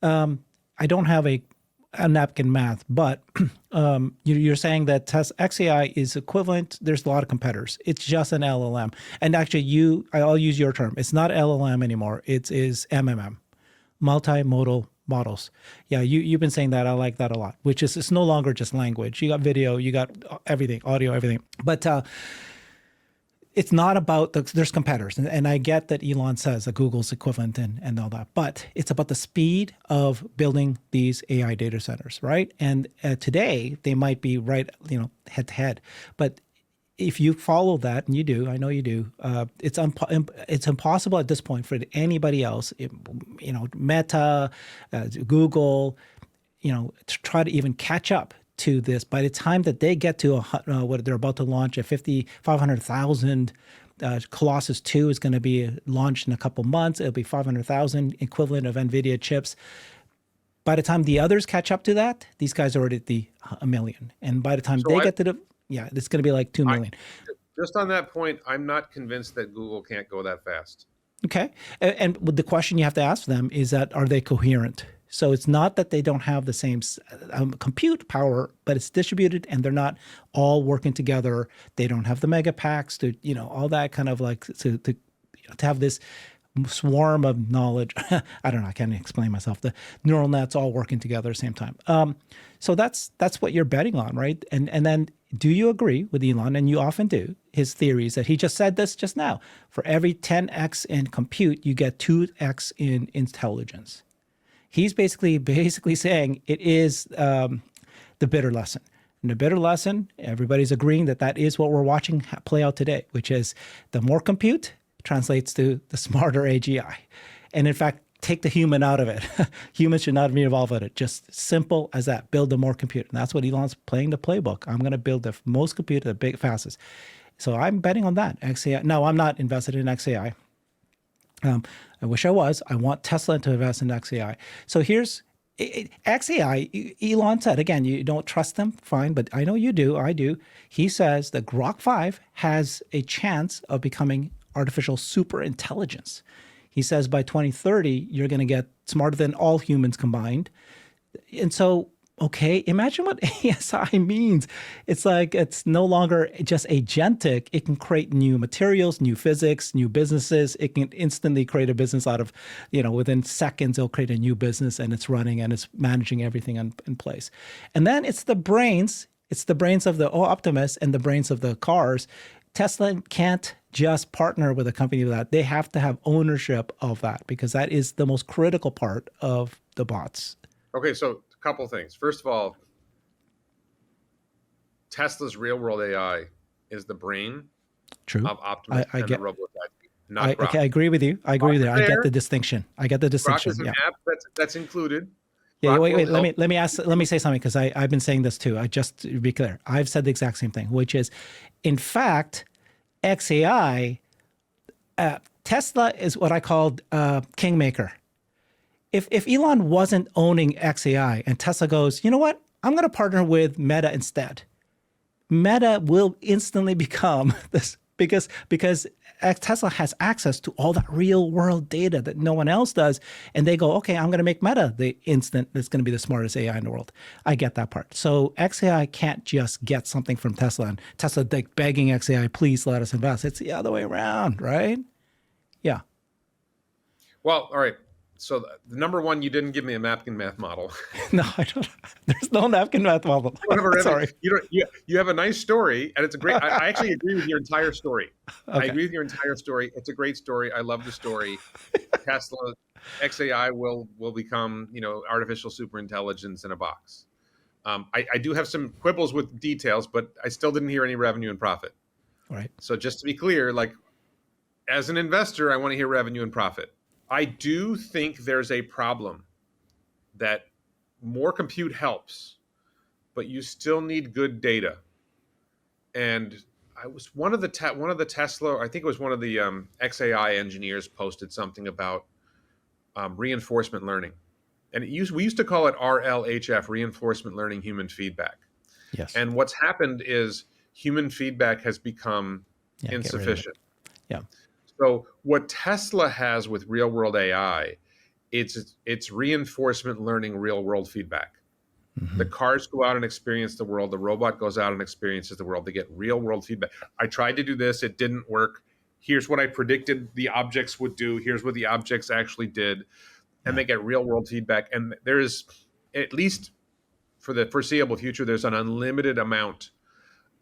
I don't have a napkin math, but you're saying that XAI is equivalent. There's a lot of competitors. It's just an LLM. And actually, I'll use your term. It's not LLM anymore. It is MMM, multimodal models. Yeah, you've been saying that. I like that a lot, which is it's no longer just language. You got video, you got everything, audio, everything. But it's not about there's competitors. And I get that Elon says that Google's equivalent and all that, but it's about the speed of building these AI data centers, right? And today they might be right, head to head. But if you follow that, and you do, I know you do, it's impossible at this point for anybody else, Meta, Google, to try to even catch up to this. By the time that they get to what they're about to launch, a 500,000 Colossus 2 is going to be launched in a couple months. It'll be 500,000 equivalent of NVIDIA chips. By the time the others catch up to that, these guys are already at a million. And by the time they get to it's going to be like 2 million. Just on that point, I'm not convinced that Google can't go that fast. Okay. And the question you have to ask them is that, are they coherent? So it's not that they don't have the same compute power, but it's distributed and they're not all working together. They don't have the mega packs to, all that kind of like to have this swarm of knowledge. I don't know. I can't explain myself. The neural nets all working together at the same time. So that's what you're betting on, right? And then do you agree with Elon? And you often do. His theories that he just said this just now. For every 10x in compute, you get 2x in intelligence. He's basically saying it is the bitter lesson. And the bitter lesson, everybody's agreeing that is what we're watching play out today, which is the more compute translates to the smarter AGI. And in fact, take the human out of it. Humans should not be involved in it. Just simple as that. Build the more compute. And that's what Elon's playing the playbook. I'm going to build the most compute, the fastest. So I'm betting on that. XAI. No, I'm not invested in XAI. I wish I was. I want Tesla to invest in XAI. So here's XAI. Elon said, again, you don't trust them, fine, but I know you do. I do. He says that Grok 5 has a chance of becoming artificial super intelligence. He says by 2030, you're going to get smarter than all humans combined. And so, okay, imagine what ASI means. It's like it's no longer just agentic. It can create new materials, new physics, new businesses. It can instantly create a business out of, within seconds, it'll create a new business and it's running and it's managing everything in place. And then it's the brains. It's the brains of the Optimus and the brains of the cars. Tesla can't just partner with a company like that. They have to have ownership of that because that is the most critical part of the bots. Okay, so a couple things. First of all, Tesla's real-world AI is the brain True. of Optimus and the Robotaxi, not Grok. Okay, I agree with you. I get the distinction. Grok is an app that's included. Yeah, wait. Let me say something because I've been saying this too. Just to be clear, I've said the exact same thing, which is, in fact, XAI, Tesla is what I called kingmaker. If Elon wasn't owning XAI and Tesla goes, you know what, I'm going to partner with Meta instead. Meta will instantly become this because Tesla has access to all that real world data that no one else does. And they go, okay, I'm going to make Meta the instant that's going to be the smartest AI in the world. I get that part. So XAI can't just get something from Tesla and Tesla like begging XAI, please let us invest. It's the other way around, right? Yeah. Well, all right. So the number one, you didn't give me a napkin math model. No, I don't. There's no napkin math model. Sorry. You have a nice story, and it's a great. I actually agree with your entire story. Okay. I agree with your entire story. It's a great story. I love the story. Tesla, XAI will become artificial super intelligence in a box. I do have some quibbles with details, but I still didn't hear any revenue and profit. Right. So just to be clear, like as an investor, I want to hear revenue and profit. I do think there's a problem that more compute helps, but you still need good data. And I was one of the Tesla, I think it was one of the XAI engineers posted something about reinforcement learning. And we used to call it RLHF, reinforcement learning human feedback. Yes. And what's happened is human feedback has become insufficient. Yeah. So what Tesla has with real-world AI, it's reinforcement learning real-world feedback. Mm-hmm. The cars go out and experience the world. The robot goes out and experiences the world. They get real-world feedback. I tried to do this. It didn't work. Here's what I predicted the objects would do. Here's what the objects actually did. And they get real-world feedback. And there is, at least for the foreseeable future, there's an unlimited amount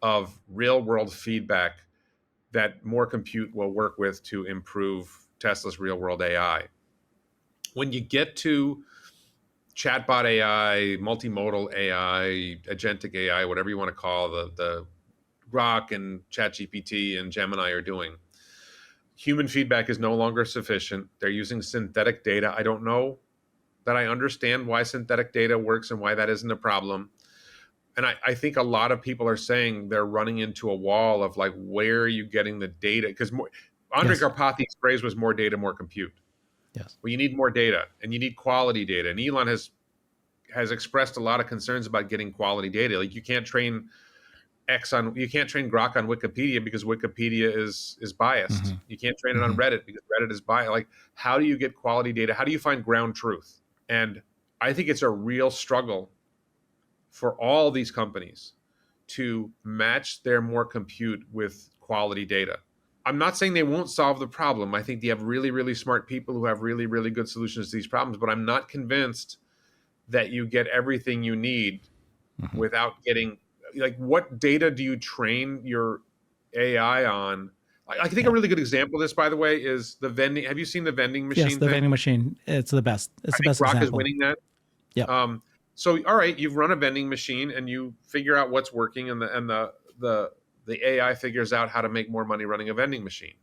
of real-world feedback that more compute will work with to improve Tesla's real-world AI. When you get to chatbot AI, multimodal AI, agentic AI, whatever you want to call the Grok and ChatGPT and Gemini are doing. Human feedback is no longer sufficient. They're using synthetic data. I don't know that I understand why synthetic data works and why that isn't a problem. And I think a lot of people are saying they're running into a wall of like, where are you getting the data? Because Andre Yes. Karpathy's phrase was more data, more compute. Yes. Well, you need more data and you need quality data. And Elon has expressed a lot of concerns about getting quality data. Like you can't train Grok on Wikipedia because Wikipedia is biased. You can't train it on Reddit because Reddit is biased. Like, how do you get quality data? How do you find ground truth? And I think it's a real struggle for all these companies to match their more compute with quality data. I'm not saying they won't solve the problem. I think they have really, really smart people who have really, really good solutions to these problems, but I'm not convinced that you get everything you need without getting, like, what data do you train your AI on? I think a really good example of this, by the way, is the vending. Have you seen the vending machine Yes, the thing? vending machine. It's the best. It's I the think best Grok is example. winning that. Yeah. So all right, you've run a vending machine and you figure out what's working, and the AI figures out how to make more money running a vending machine.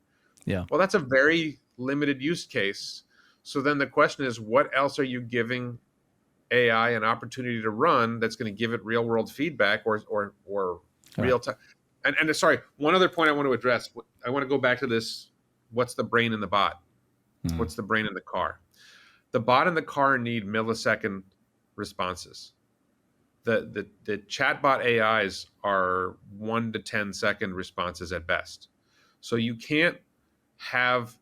Yeah. Well, that's a very limited use case. So then the question is, what else are you giving AI an opportunity to run that's going to give it real world feedback or real time? And sorry, one other point I want to address. I want to go back to this. What's the brain in the bot? What's the brain in the car? The bot and the car need millisecond responses. The chatbot AIs are 1 to 10-second responses at best. So you can't have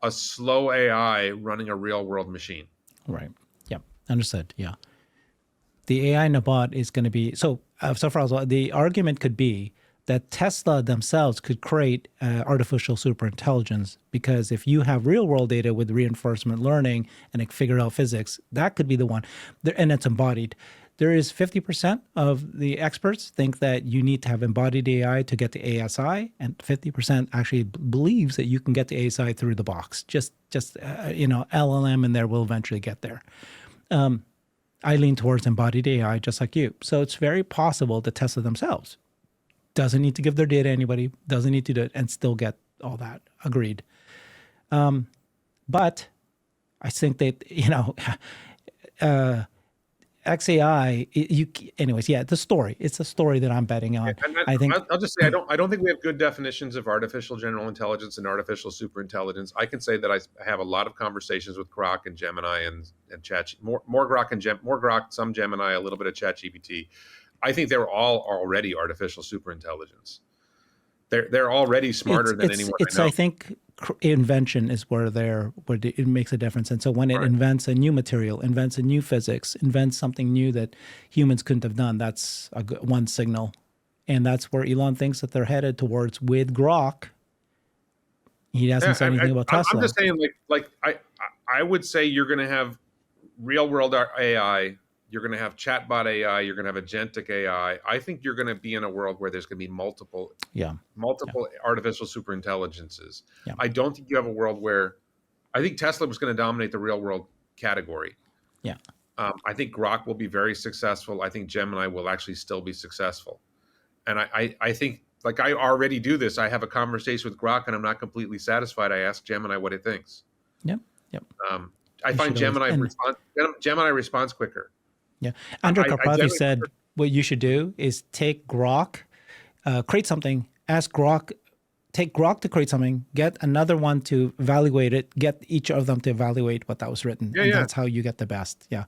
a slow AI running a real world machine. Right. Yep. Understood. Yeah. The AI in a bot is going to be so far as well. The argument could be that Tesla themselves could create artificial superintelligence, because if you have real world data with reinforcement learning and it figure out physics, that could be the one. And it's embodied. There is 50% of the experts think that you need to have embodied AI to get to ASI, and 50% actually believes that you can get to ASI through the box. Just LLM in there will eventually get there. I lean towards embodied AI, just like you. So it's very possible that Tesla themselves doesn't need to give their data to anybody, doesn't need to do it, and still get all that. Agreed. But I think that, XAI, anyways, yeah, the story. It's a story that I'm betting on. I'll just say, I don't think we have good definitions of artificial general intelligence and artificial superintelligence. I can say that I have a lot of conversations with Grok and Gemini and Chat, more Grok, some Gemini, a little bit of ChatGPT. I think they're all already artificial superintelligence. They're already smarter than anyone I know. I think invention is where it makes a difference. And so when it invents a new material, invents a new physics, invents something new that humans couldn't have done, that's one signal. And that's where Elon thinks that they're headed towards with Grok. He hasn't said anything about Tesla. I'm just saying, I would say you're going to have real world AI. You're going to have chatbot AI. You're going to have agentic AI. I think you're going to be in a world where there's going to be multiple artificial superintelligences. Yeah. I don't think you have a world where I think Tesla was going to dominate the real world category. Yeah. I think Grok will be very successful. I think Gemini will actually still be successful. And I think, like, I already do this. I have a conversation with Grok and I'm not completely satisfied. I ask Gemini what it thinks. Yep. I find Gemini responds quicker. Yeah. Andrew Karpathy said what you should do is take Grok, create something, take Grok to create something, get another one to evaluate it, get each of them to evaluate what that was written. That's how you get the best. Yeah.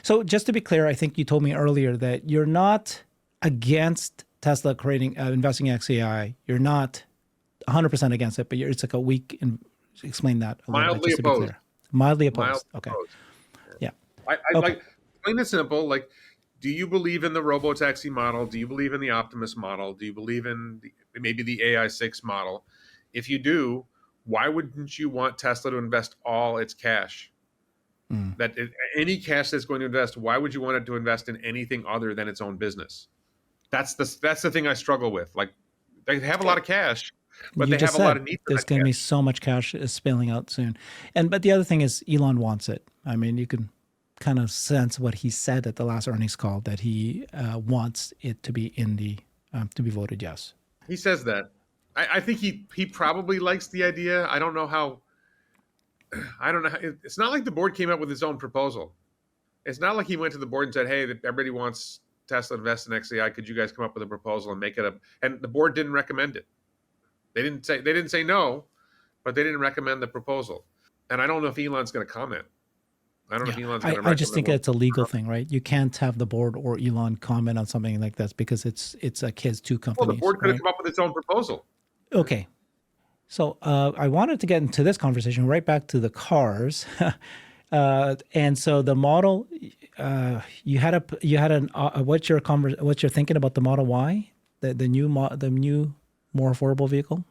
So just to be clear, I think you told me earlier that you're not against Tesla creating, investing in XAI. You're not 100% against it, but it's like a weak, explain that a little bit, just to be clear. Mildly opposed. Okay. Yeah. Like, plain and simple, like, do you believe in the Robotaxi model? Do you believe in the Optimus model? Do you believe in maybe the AI6 model? If you do, why wouldn't you want Tesla to invest all its cash? Any cash that's going to invest, why would you want it to invest in anything other than its own business? That's the thing I struggle with. Like, they have a lot of cash, but they have a lot of need for there's going to be so much cash spilling out soon. But the other thing is Elon wants it. I mean, you can kind of sense what he said at the last earnings call, that he wants it to be in the to be voted yes. He says that. I think he probably likes the idea. I don't know how. I don't know. It's not like the board came up with its own proposal. It's not like he went to the board and said, "Hey, everybody wants Tesla to invest in XAI. Could you guys come up with a proposal and make it a?" And the board didn't recommend it. They didn't say no, but they didn't recommend the proposal. And I don't know if Elon's going to comment. I don't know Yeah, if Elon's going to I just think recommend. it's a legal thing, right? You can't have the board or Elon comment on something like this because it's like his two Well, the companies, board could have right? come up with its own proposal. Okay. So I wanted to get into this conversation right back to the cars, and so the model you had an what's your thinking about the Model Y, the new more affordable vehicle?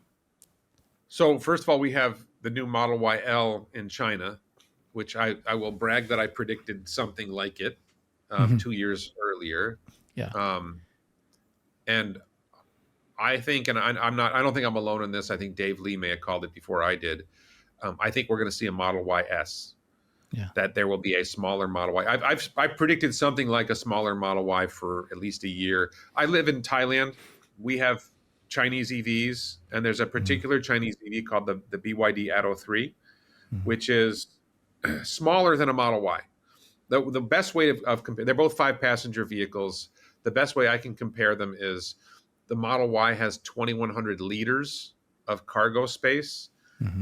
So first of all, we have the new Model YL in China, which I will brag that I predicted something like it 2 years earlier. Yeah. And I think, and I don't think I'm alone in this. I think Dave Lee may have called it before I did. I think we're going to see a Model YS. Yeah. That there will be a smaller Model Y. I've predicted something like a smaller Model Y for at least a year. I live in Thailand. We have Chinese EVs, and there's a particular Chinese EV called the BYD Atto 3, which is smaller than a Model Y. The best way of compare, they're both 5-passenger vehicles. The best way I can compare them is the Model Y has 2,100 liters of cargo space,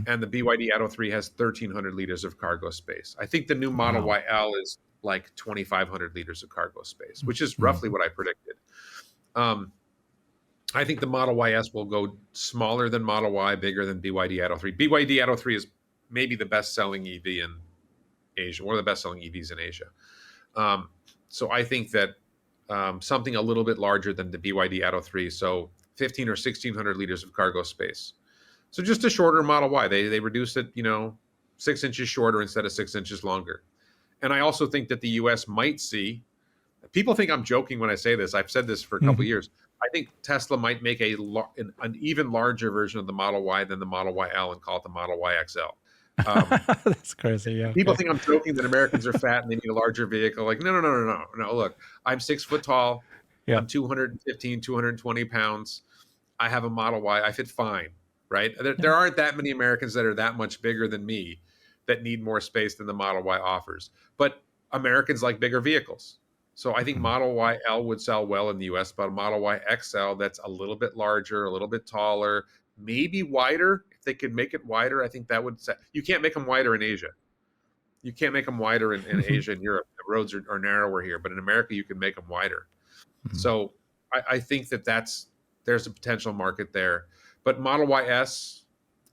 and the BYD Atto 3 has 1,300 liters of cargo space. I think the new Model Wow. YL is like 2,500 liters of cargo space, which is roughly what I predicted. I think the Model YS will go smaller than Model Y, bigger than BYD Atto 3. BYD Atto 3 is maybe the best-selling EV in Asia, one of the best-selling EVs in Asia. So I think that something a little bit larger than the BYD Atto 3, so 15 or 1,600 liters of cargo space. So just a shorter Model Y. They reduced it, 6 inches shorter instead of 6 inches longer. And I also think that the U.S. might see. People think I'm joking when I say this. I've said this for a couple of years. I think Tesla might make an even larger version of the Model Y than the Model YL and call it the Model Y XL. That's crazy. Yeah. People Okay. think I'm joking that Americans are fat and they need a larger vehicle. Like, no. Look, I'm 6 foot tall. Yeah. I'm 215, 220 pounds. I have a Model Y. I fit fine, right? There aren't that many Americans that are that much bigger than me that need more space than the Model Y offers. But Americans like bigger vehicles. So I think Model YL would sell well in the US, but a Model Y XL that's a little bit larger, a little bit taller, maybe wider. If they could make it wider, I think that would set. You can't make them wider in Asia. You can't make them wider in Asia and Europe. The roads are narrower here, but in America, you can make them wider. So I think there's a potential market there. But Model YS,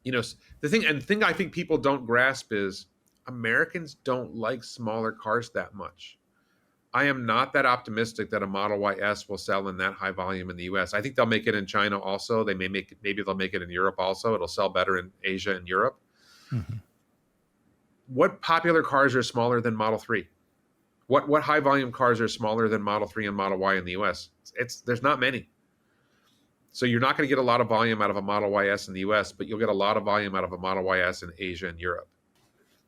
the thing I think people don't grasp is Americans don't like smaller cars that much. I am not that optimistic that a Model YS will sell in that high volume in the US. I think they'll make it in China also. Maybe they'll make it in Europe also. It'll sell better in Asia and Europe. What popular cars are smaller than Model 3? What high volume cars are smaller than Model 3 and Model Y in the US? There's not many. So you're not going to get a lot of volume out of a Model YS in the US, but you'll get a lot of volume out of a Model YS in Asia and Europe.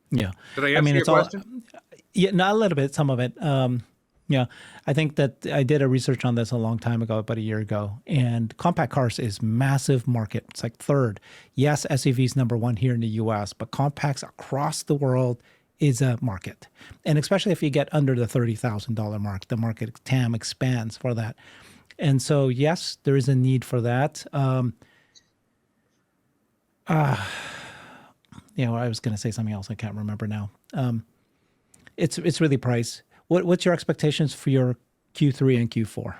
Yeah. Did I answer your question? Yeah, not a little bit, some of it. Yeah, I think that I did a research on this a long time ago, about a year ago, and compact cars is massive market. It's like third. Yes, SUVs number one here in the US, but compacts across the world is a market. And especially if you get under the $30,000 mark, the market TAM expands for that. And so, yes, there is a need for that. I was going to say something else. I can't remember now. It's really price. What's your expectations for your Q3 and Q4?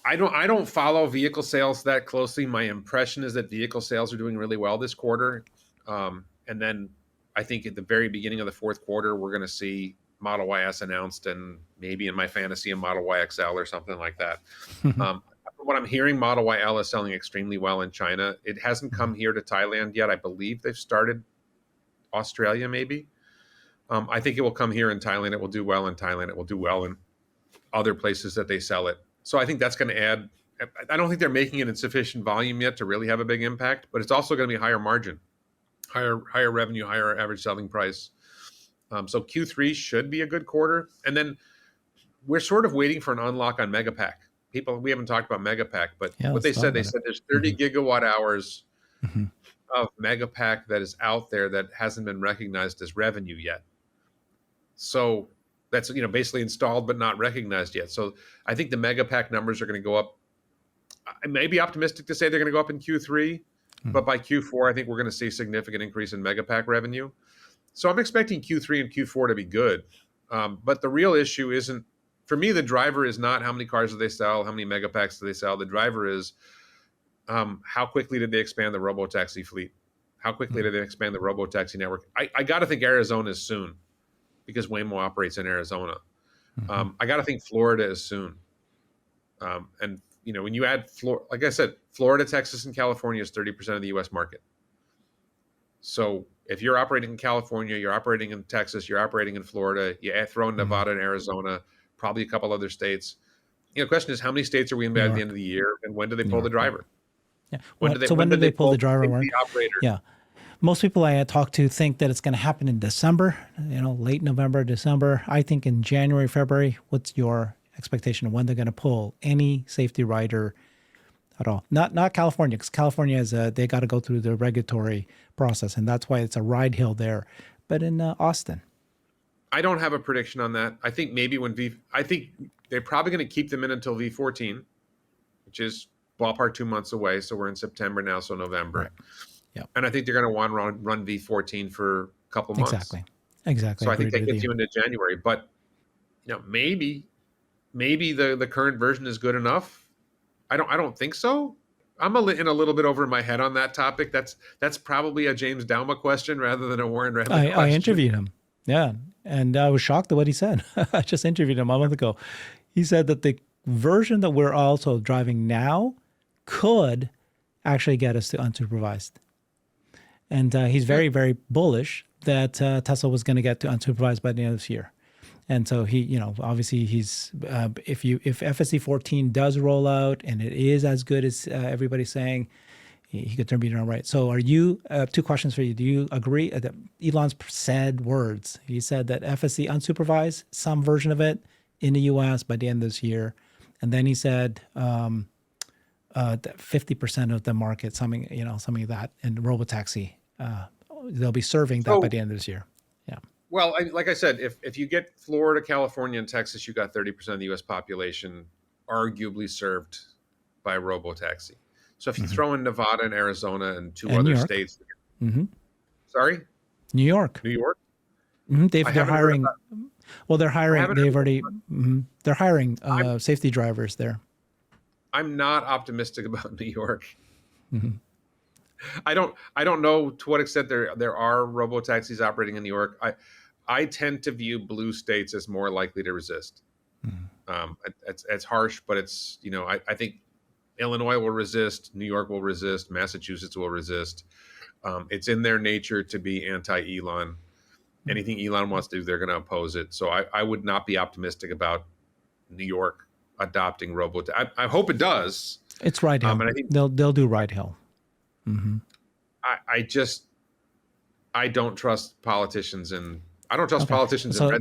I don't follow vehicle sales that closely. My impression is that vehicle sales are doing really well this quarter. And then I think at the very beginning of the fourth quarter, we're going to see Model YS announced, and maybe in my fantasy, a Model YXL or something like that. From what I'm hearing, Model YL is selling extremely well in China. It hasn't come here to Thailand yet. I believe they've started Australia, maybe. I think it will come here in Thailand. It will do well in Thailand. It will do well in other places that they sell it. So I think that's going to add. I don't think they're making it in sufficient volume yet to really have a big impact, but it's also going to be higher margin, higher revenue, higher average selling price. So Q3 should be a good quarter. And then we're sort of waiting for an unlock on Megapack. we haven't talked about Megapack, but Yeah, what let's talk they about it. said there's 30 gigawatt hours Mm-hmm. of Megapack that is out there that hasn't been recognized as revenue yet. So that's, basically installed but not recognized yet. So I think the Megapack numbers are going to go up. I may be optimistic to say they're going to go up in Q3, but by Q4, I think we're going to see a significant increase in Megapack revenue. So I'm expecting Q3 and Q4 to be good. But the real issue isn't, for me, the driver is not how many cars do they sell, how many Megapacks do they sell. The driver is how quickly did they expand the Robotaxi fleet? How quickly did they expand the Robotaxi network? I got to think Arizona is soon because Waymo operates in Arizona. I got to think Florida is soon. And, when you add Florida, like I said, Florida, Texas, and California is 30% of the U.S. market. So if you're operating in California, you're operating in Texas, you're operating in Florida, you throw in Nevada and Arizona, probably a couple other states. The question is, how many states are we in by the end of the year, and when do they pull the driver? Yeah. When do they pull the driver? the operator? Yeah. Most people I talk to think that it's going to happen in December, late November, December. I think in January, February. What's your expectation of when they're going to pull any safety rider at all? Not California, because California is they got to go through the regulatory process, and that's why it's a ride hill there. But in Austin, I don't have a prediction on that. I think maybe I think they're probably going to keep them in until V14, which is ballpark 2 months away. So we're in September now, so November. Right. Yeah. And I think they're going to want to run V14 for a couple months. Exactly. So I think that gets you into January. But maybe the current version is good enough. I don't think so. I'm in a little bit over my head on that topic. That's probably a James Dauma question rather than a Warren Redlich question. I interviewed him. Yeah. And I was shocked at what he said. I just interviewed him a month ago. He said that the version that we're also driving now could actually get us to unsupervised. And he's very, very bullish that Tesla was going to get to unsupervised by the end of this year. And so he, obviously he's, if FSD 14 does roll out and it is as good as everybody's saying, he could turn it around right. So are you, 2 questions for you. Do you agree that Elon's said words? He said that FSD unsupervised, some version of it in the US by the end of this year. And then he said, that 50% of the market, something like that, and Robotaxi, they'll be serving that by the end of this year. Yeah. Well, like I said, if you get Florida, California, and Texas, you got 30% of the U.S. population arguably served by Robotaxi. So if you throw in Nevada and Arizona and 2 other states, sorry, New York. They're hiring. Well, they're hiring. They've already. They're hiring safety drivers there. I'm not optimistic about New York. I don't know to what extent there are robotaxis operating in New York. I tend to view blue states as more likely to resist. It's harsh, but it's I think Illinois will resist, New York will resist, Massachusetts will resist. It's in their nature to be anti-Elon. Anything Elon wants to do, they're going to oppose it. So I would not be optimistic about New York adopting Robotaxi. I hope it does. It's ride hail. And I think they'll do ride hail. I don't trust politicians in red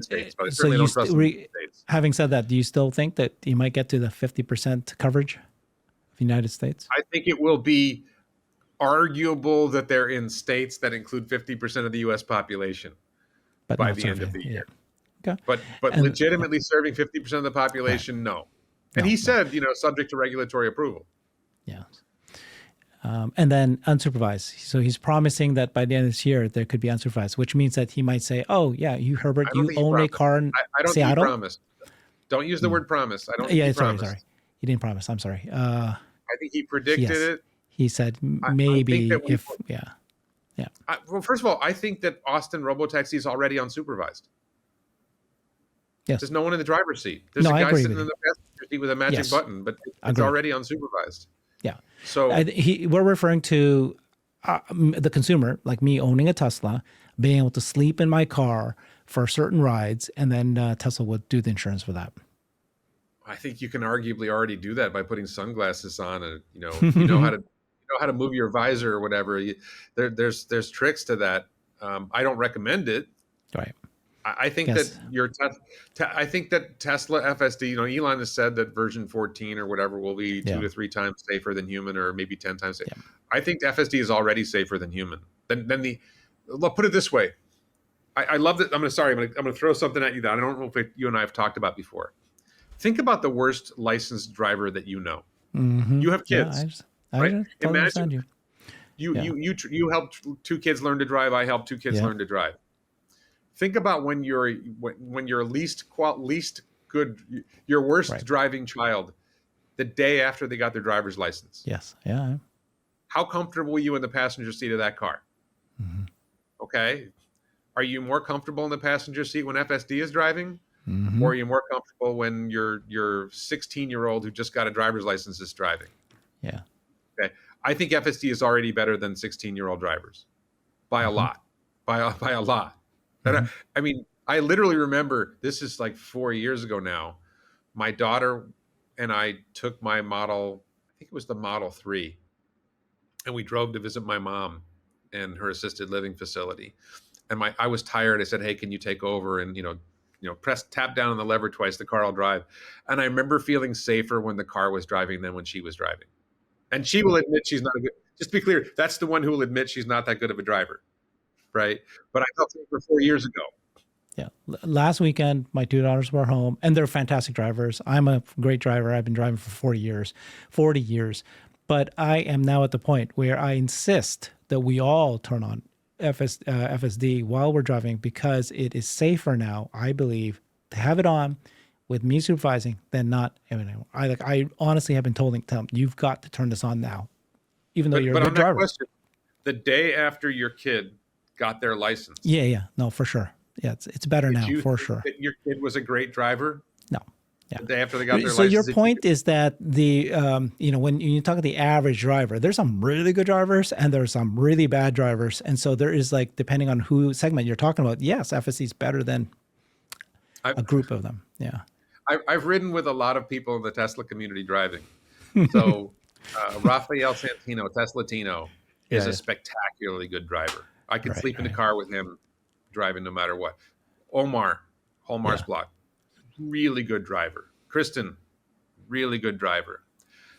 states, but I certainly don't trust them in states. Having said that, do you still think that you might get to the 50% coverage of the United States? I think it will be arguable that they're in states that include 50% of the U.S. population by the end of the year. Okay. But legitimately serving 50% of the population, no. And he said, subject to regulatory approval. Yeah. And then unsupervised. So he's promising that by the end of this year, there could be unsupervised, which means that he might say, oh, yeah, Herbert, you own a car in Seattle? I don't promise. Don't use the word promise. I don't think he promised. Sorry. He didn't promise. I'm sorry. I think he predicted it. He said maybe well, first of all, I think that Austin Robotaxi is already unsupervised. Yes. There's no one in the driver's seat. There's a guy sitting in the passenger seat with a magic button, but it's already unsupervised. Yeah. So we're referring to the consumer, like me owning a Tesla, being able to sleep in my car for certain rides, and then Tesla would do the insurance for that. I think you can arguably already do that by putting sunglasses on, and you know how to move your visor or whatever. There's tricks to that. I don't recommend it. Right. I think Yes. that I think that Tesla FSD, Elon has said that version 14 or whatever will be Yeah. 2 to 3 times safer than human, or maybe 10 times safer. Yeah. I think FSD is already safer than human. Look, put it this way. I love that. I'm going to throw something at you that I don't know if you and I have talked about before. Think about the worst licensed driver that you know. Mm-hmm. You have Yeah, kids, I right? just totally Imagine understand you. Yeah. you helped 2 kids learn to drive. I helped 2 kids Yeah. learn to drive. Think about when you're least good, your worst Right. driving child, the day after they got their driver's license. Yes. Yeah. How comfortable were you in the passenger seat of that car? Mm-hmm. Okay. Are you more comfortable in the passenger seat when FSD is driving? Mm-hmm. Or are you more comfortable when your 16-year-old who just got a driver's license is driving? Yeah. Okay. I think FSD is already better than 16-year-old drivers by a Mm-hmm. lot, by a lot. And I mean, I literally remember, this is like 4 years ago now. My daughter and I took my Model, I think it was the Model 3, and we drove to visit my mom and her assisted living facility. And I was tired. I said, "Hey, can you take over and tap down on the lever twice, the car will drive." And I remember feeling safer when the car was driving than when she was driving. And she will admit she's not a good. Just to be clear, that's the one who will admit she's not that good of a driver, right? But I felt safer 4 years ago. Yeah. Last weekend, my 2 daughters were home, and they're fantastic drivers. I'm a great driver. I've been driving for 40 years. But I am now at the point where I insist that we all turn on FSD while we're driving, because it is safer now, I believe, to have it on with me supervising than not. I honestly have been telling them, you've got to turn this on now, even though you're a But good on that driver. question, the day after your kid got their license, Yeah. No, for sure. Yeah, it's better did now, you for think sure. that your kid was a great driver? No. Yeah. The day after they got their So license. your point is that when you talk about the average driver, there's some really good drivers and there's some really bad drivers, and so there is, like, depending on who segment you're talking about. Yes, FSC is better than a group of them. Yeah. I've ridden with a lot of people in the Tesla community driving. So Rafael Santino, Teslatino, is a spectacularly good driver. I can sleep in the car with him driving no matter what. Omar, Holmar's block, really good driver. Kristen, really good driver.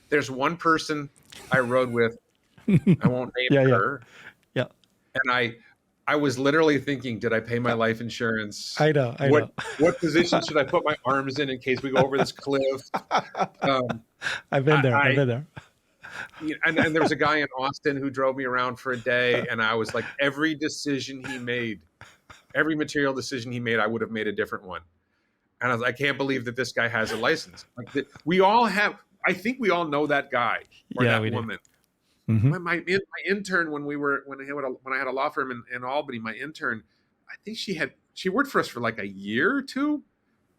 There's one person I rode with, I won't name her. Yeah. And I was literally thinking, did I pay my life insurance? I know. What position should I put my arms in case we go over this cliff? I've been there. And there was a guy in Austin who drove me around for a day, and I was like, every decision he made, every material decision he made, I would have made a different one. And I was like, I can't believe that this guy has a license. Like, we all have. I think we all know that guy or that woman. Mm-hmm. My intern, when I had a law firm in Albany, my intern, I think she worked for us for like a year or two,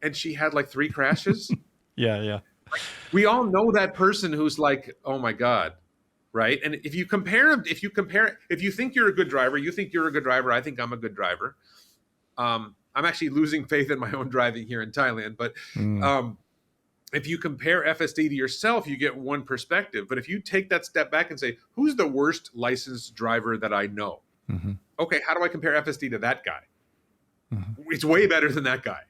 and she had like 3 crashes. Yeah. Like, we all know that person who's like, oh my God, right? And if you think you're a good driver, you think you're a good driver. I think I'm a good driver. I'm actually losing faith in my own driving here in Thailand, but if you compare FSD to yourself, you get one perspective. But if you take that step back and say, who's the worst licensed driver that I know? Mm-hmm. Okay, how do I compare FSD to that guy? Mm-hmm. It's way better than that guy.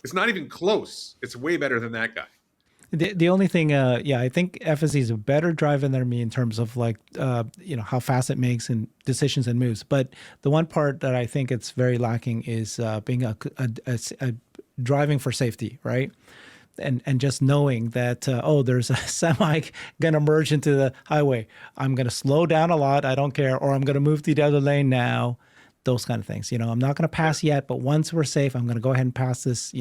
It's not even close. It's way better than that guy. The only thing, I think FSD is a better driver than me in terms of, like, how fast it makes and decisions and moves. But the one part that I think it's very lacking is being a driving for safety, right? And just knowing that, there's a semi going to merge into the highway. I'm going to slow down a lot. I don't care. Or I'm going to move to the other lane now. Those kind of things. I'm not going to pass yet, but once we're safe, I'm going to go ahead and pass this,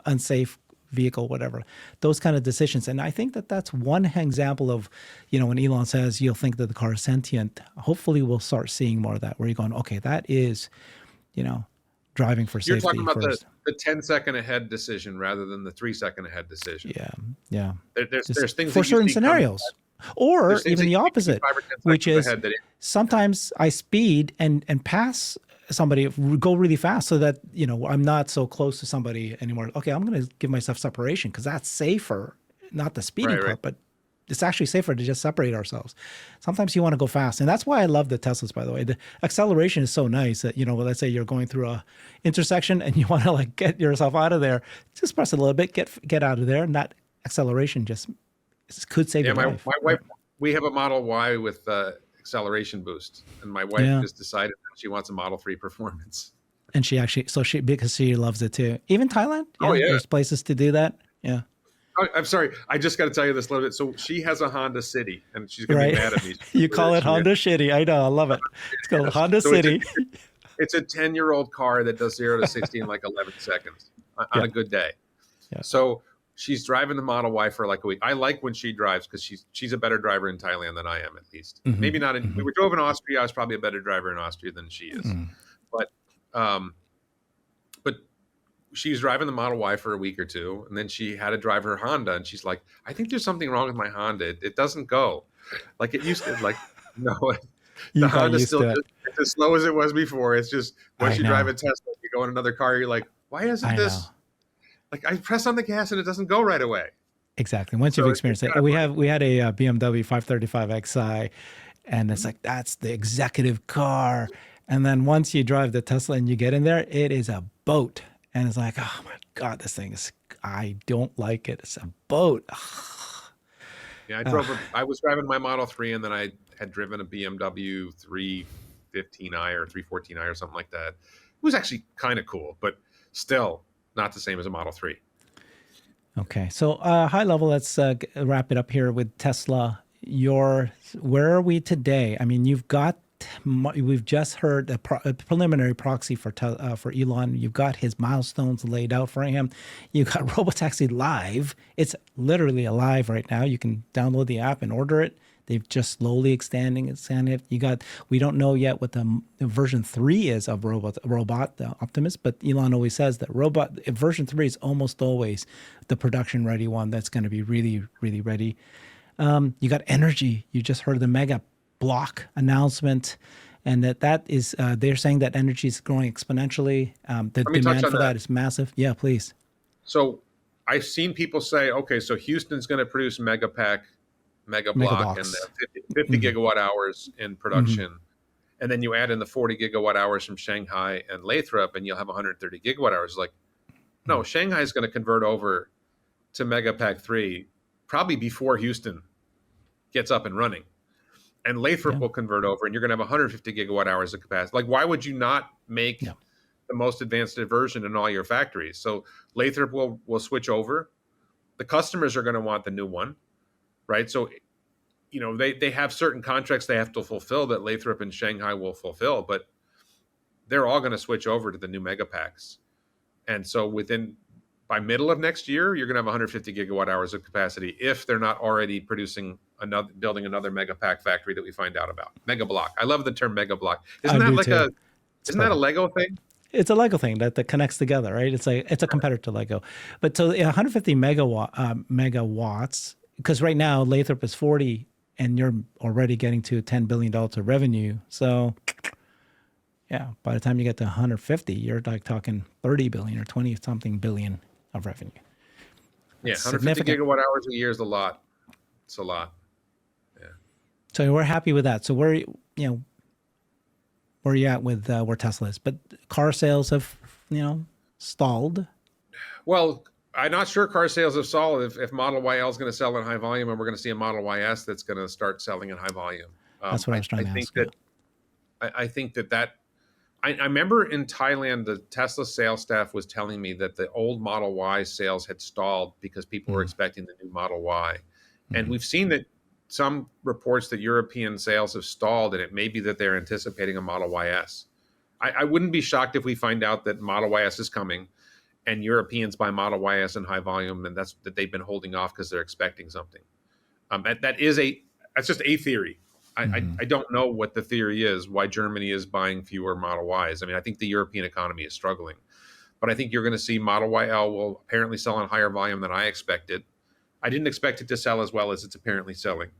unsafe vehicle, whatever. Those kind of decisions. And I think that that's one example of, when Elon says you'll think that the car is sentient, hopefully we'll start seeing more of that, where you're going, okay, that is, driving for safety. You're talking about first. the 10-second ahead decision rather than the 3-second ahead decision. Yeah. There's things for that certain scenarios, or even the opposite, which is sometimes I speed and pass somebody, go really fast, so that I'm not so close to somebody anymore. Okay, I'm going to give myself separation because that's safer, not the speeding part, but it's actually safer to just separate ourselves. Sometimes you want to go fast. And that's why I love the Teslas, by the way. The acceleration is so nice that, let's say you're going through a intersection and you want to like get yourself out of there, just press a little bit, get out of there. And that acceleration just could save your life. My wife, we have a Model Y with acceleration boost, and my wife just decided that she wants a Model 3 performance. And because she loves it too. Even Thailand? There's places to do that. Yeah. Oh, I'm sorry. I just got to tell you this a little bit. So she has a Honda City, and she's going to be mad at me. You call it Honda Shitty. I know. I love it. It's called Honda City. It's a 10-year-old car that does 0 to 60 in like 11 seconds on a good day. Yeah. So she's driving the Model Y for like a week. I like when she drives because she's a better driver in Thailand than I am, at least. Mm-hmm. Maybe not in. We drove in Austria. I was probably a better driver in Austria than she is. Mm-hmm. But she's driving the Model Y for a week or two, and then she had to drive her Honda, and she's like, I think there's something wrong with my Honda. It doesn't go like it used to. Like, no, the Honda's still just as slow as it was before. It's just once you drive a Tesla, you go in another car, you're like, why isn't this? Like, I press on the gas and it doesn't go right away. Exactly. Once you've experienced it. We had a BMW 535 XI, and it's like, that's the executive car. And then once you drive the Tesla and you get in there, it is a boat. And it's like, oh my God, this thing I don't like it. It's a boat. Yeah, I was driving my Model 3, and then I had driven a BMW 315i or 314i or something like that. It was actually kind of cool, but still not the same as a Model 3. Okay. So high level, let's wrap it up here with Tesla. Where are we today? I mean, we've just heard a preliminary proxy for Elon. You've got his milestones laid out for him. You've got Robotaxi live. It's literally alive right now. You can download the app and order it. They've just slowly expanding it. We don't know yet what the version 3 is of Robot Optimus, but Elon always says that version 3 is almost always the production ready one that's going to be really, really ready. You got energy. You just heard the mega block announcement, and that is they're saying that energy is growing exponentially. The demand for that is massive. Yeah, please. So I've seen people say, okay, so Houston's going to produce mega block and 50 gigawatt hours in production. Mm-hmm. And then you add in the 40 gigawatt hours from Shanghai and Lathrop, and you'll have 130 gigawatt hours. Like, no, Shanghai is going to convert over to Megapack 3 probably before Houston gets up and running. And Lathrop will convert over, and you're going to have 150 gigawatt hours of capacity. Like, why would you not make the most advanced version in all your factories? So Lathrop will switch over. The customers are going to want the new one, right? So, they have certain contracts they have to fulfill that Lathrop and Shanghai will fulfill, but they're all going to switch over to the new Megapacks. And so by middle of next year, you're going to have 150 gigawatt hours of capacity if they're not already building another Megapack factory that we find out about. Mega block. I love the term mega block. Isn't that a Lego thing? It's a Lego thing that connects together, right? It's a competitor to Lego. But so 150 megawatts, because right now Lathrop is 40 and you're already getting to $10 billion of revenue. So yeah, by the time you get to 150, you're like talking 30 billion or 20 something billion of revenue. That's 150 gigawatt hours a year is a lot. It's a lot. Yeah. So we're happy with that. So where are you at with where Tesla is? But car sales have, stalled. Well, I'm not sure car sales have stalled if Model YL is going to sell in high volume, and we're going to see a Model YS that's going to start selling in high volume. That's what I was trying to ask. I think that I remember in Thailand, the Tesla sales staff was telling me that the old Model Y sales had stalled because people were expecting the new Model Y. And we've seen that some reports that European sales have stalled, and it may be that they're anticipating a Model YS. I wouldn't be shocked if we find out that Model YS is coming and Europeans buy Model YS in high volume, and that they've been holding off because they're expecting something. That's just a theory. I don't know what the theory is, why Germany is buying fewer Model Ys. I mean, I think the European economy is struggling. But I think you're going to see Model YL will apparently sell in higher volume than I expected. I didn't expect it to sell as well as it's apparently selling.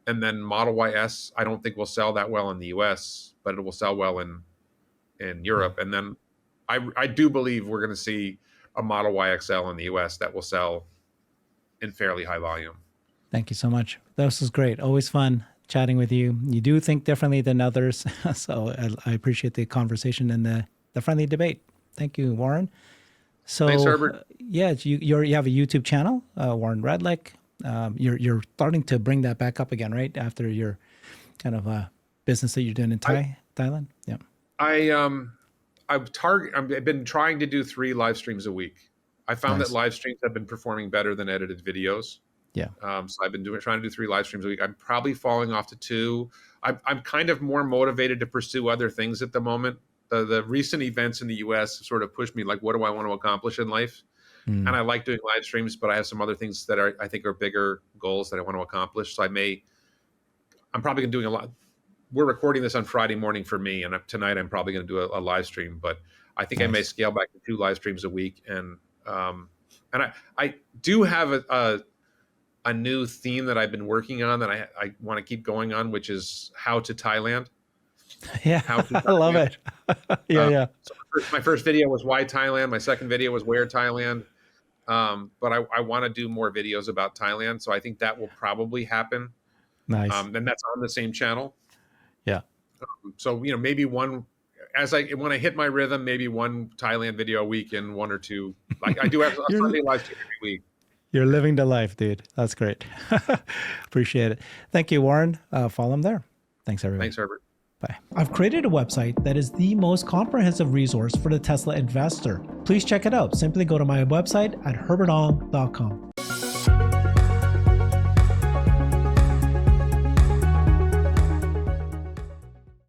And then Model YS, I don't think will sell that well in the US, but it will sell well in Europe. And then I do believe we're going to see a Model Y XL in the US that will sell in fairly high volume. Thank you so much. This was great. Always fun chatting with you. You do think differently than others. So I appreciate the conversation and the friendly debate. Thank you, Warren. So Thanks, Herbert. yeah, you have a YouTube channel, Warren Redlich. You're starting to bring that back up again, right? After your kind of business that you're doing in Thailand. Yeah. I've been trying to do 3 live streams a week. I found Nice. that live streams have been performing better than edited videos. Yeah. So I've been trying to do 3 live streams a week. I'm probably falling off to 2. I'm kind of more motivated to pursue other things at the moment. The recent events in the U.S. sort of pushed me, like, what do I want to accomplish in life? And I like doing live streams, but I have some other things that I think are bigger goals that I want to accomplish. So I'm probably going to doing a lot. We're recording this on Friday morning for me, and tonight I'm probably going to do a live stream. But I think I may scale back to 2 live streams a week, and I do have a new theme that I've been working on that I want to keep going on, which is how to Thailand. Yeah, I love it. Yeah. So my first video was why Thailand. My second video was where Thailand. But I want to do more videos about Thailand, so I think that will probably happen. Nice. And that's on the same channel. Yeah. So maybe when I hit my rhythm, maybe 1 Thailand video a week and 1 or 2. Like I do have a Sunday live stream every week. You're living the life, dude. That's great. Appreciate it. Thank you, Warren. Follow him there. Thanks, everybody. Thanks, Herbert. Bye. I've created a website that is the most comprehensive resource for the Tesla investor. Please check it out. Simply go to my website at herbertong.com.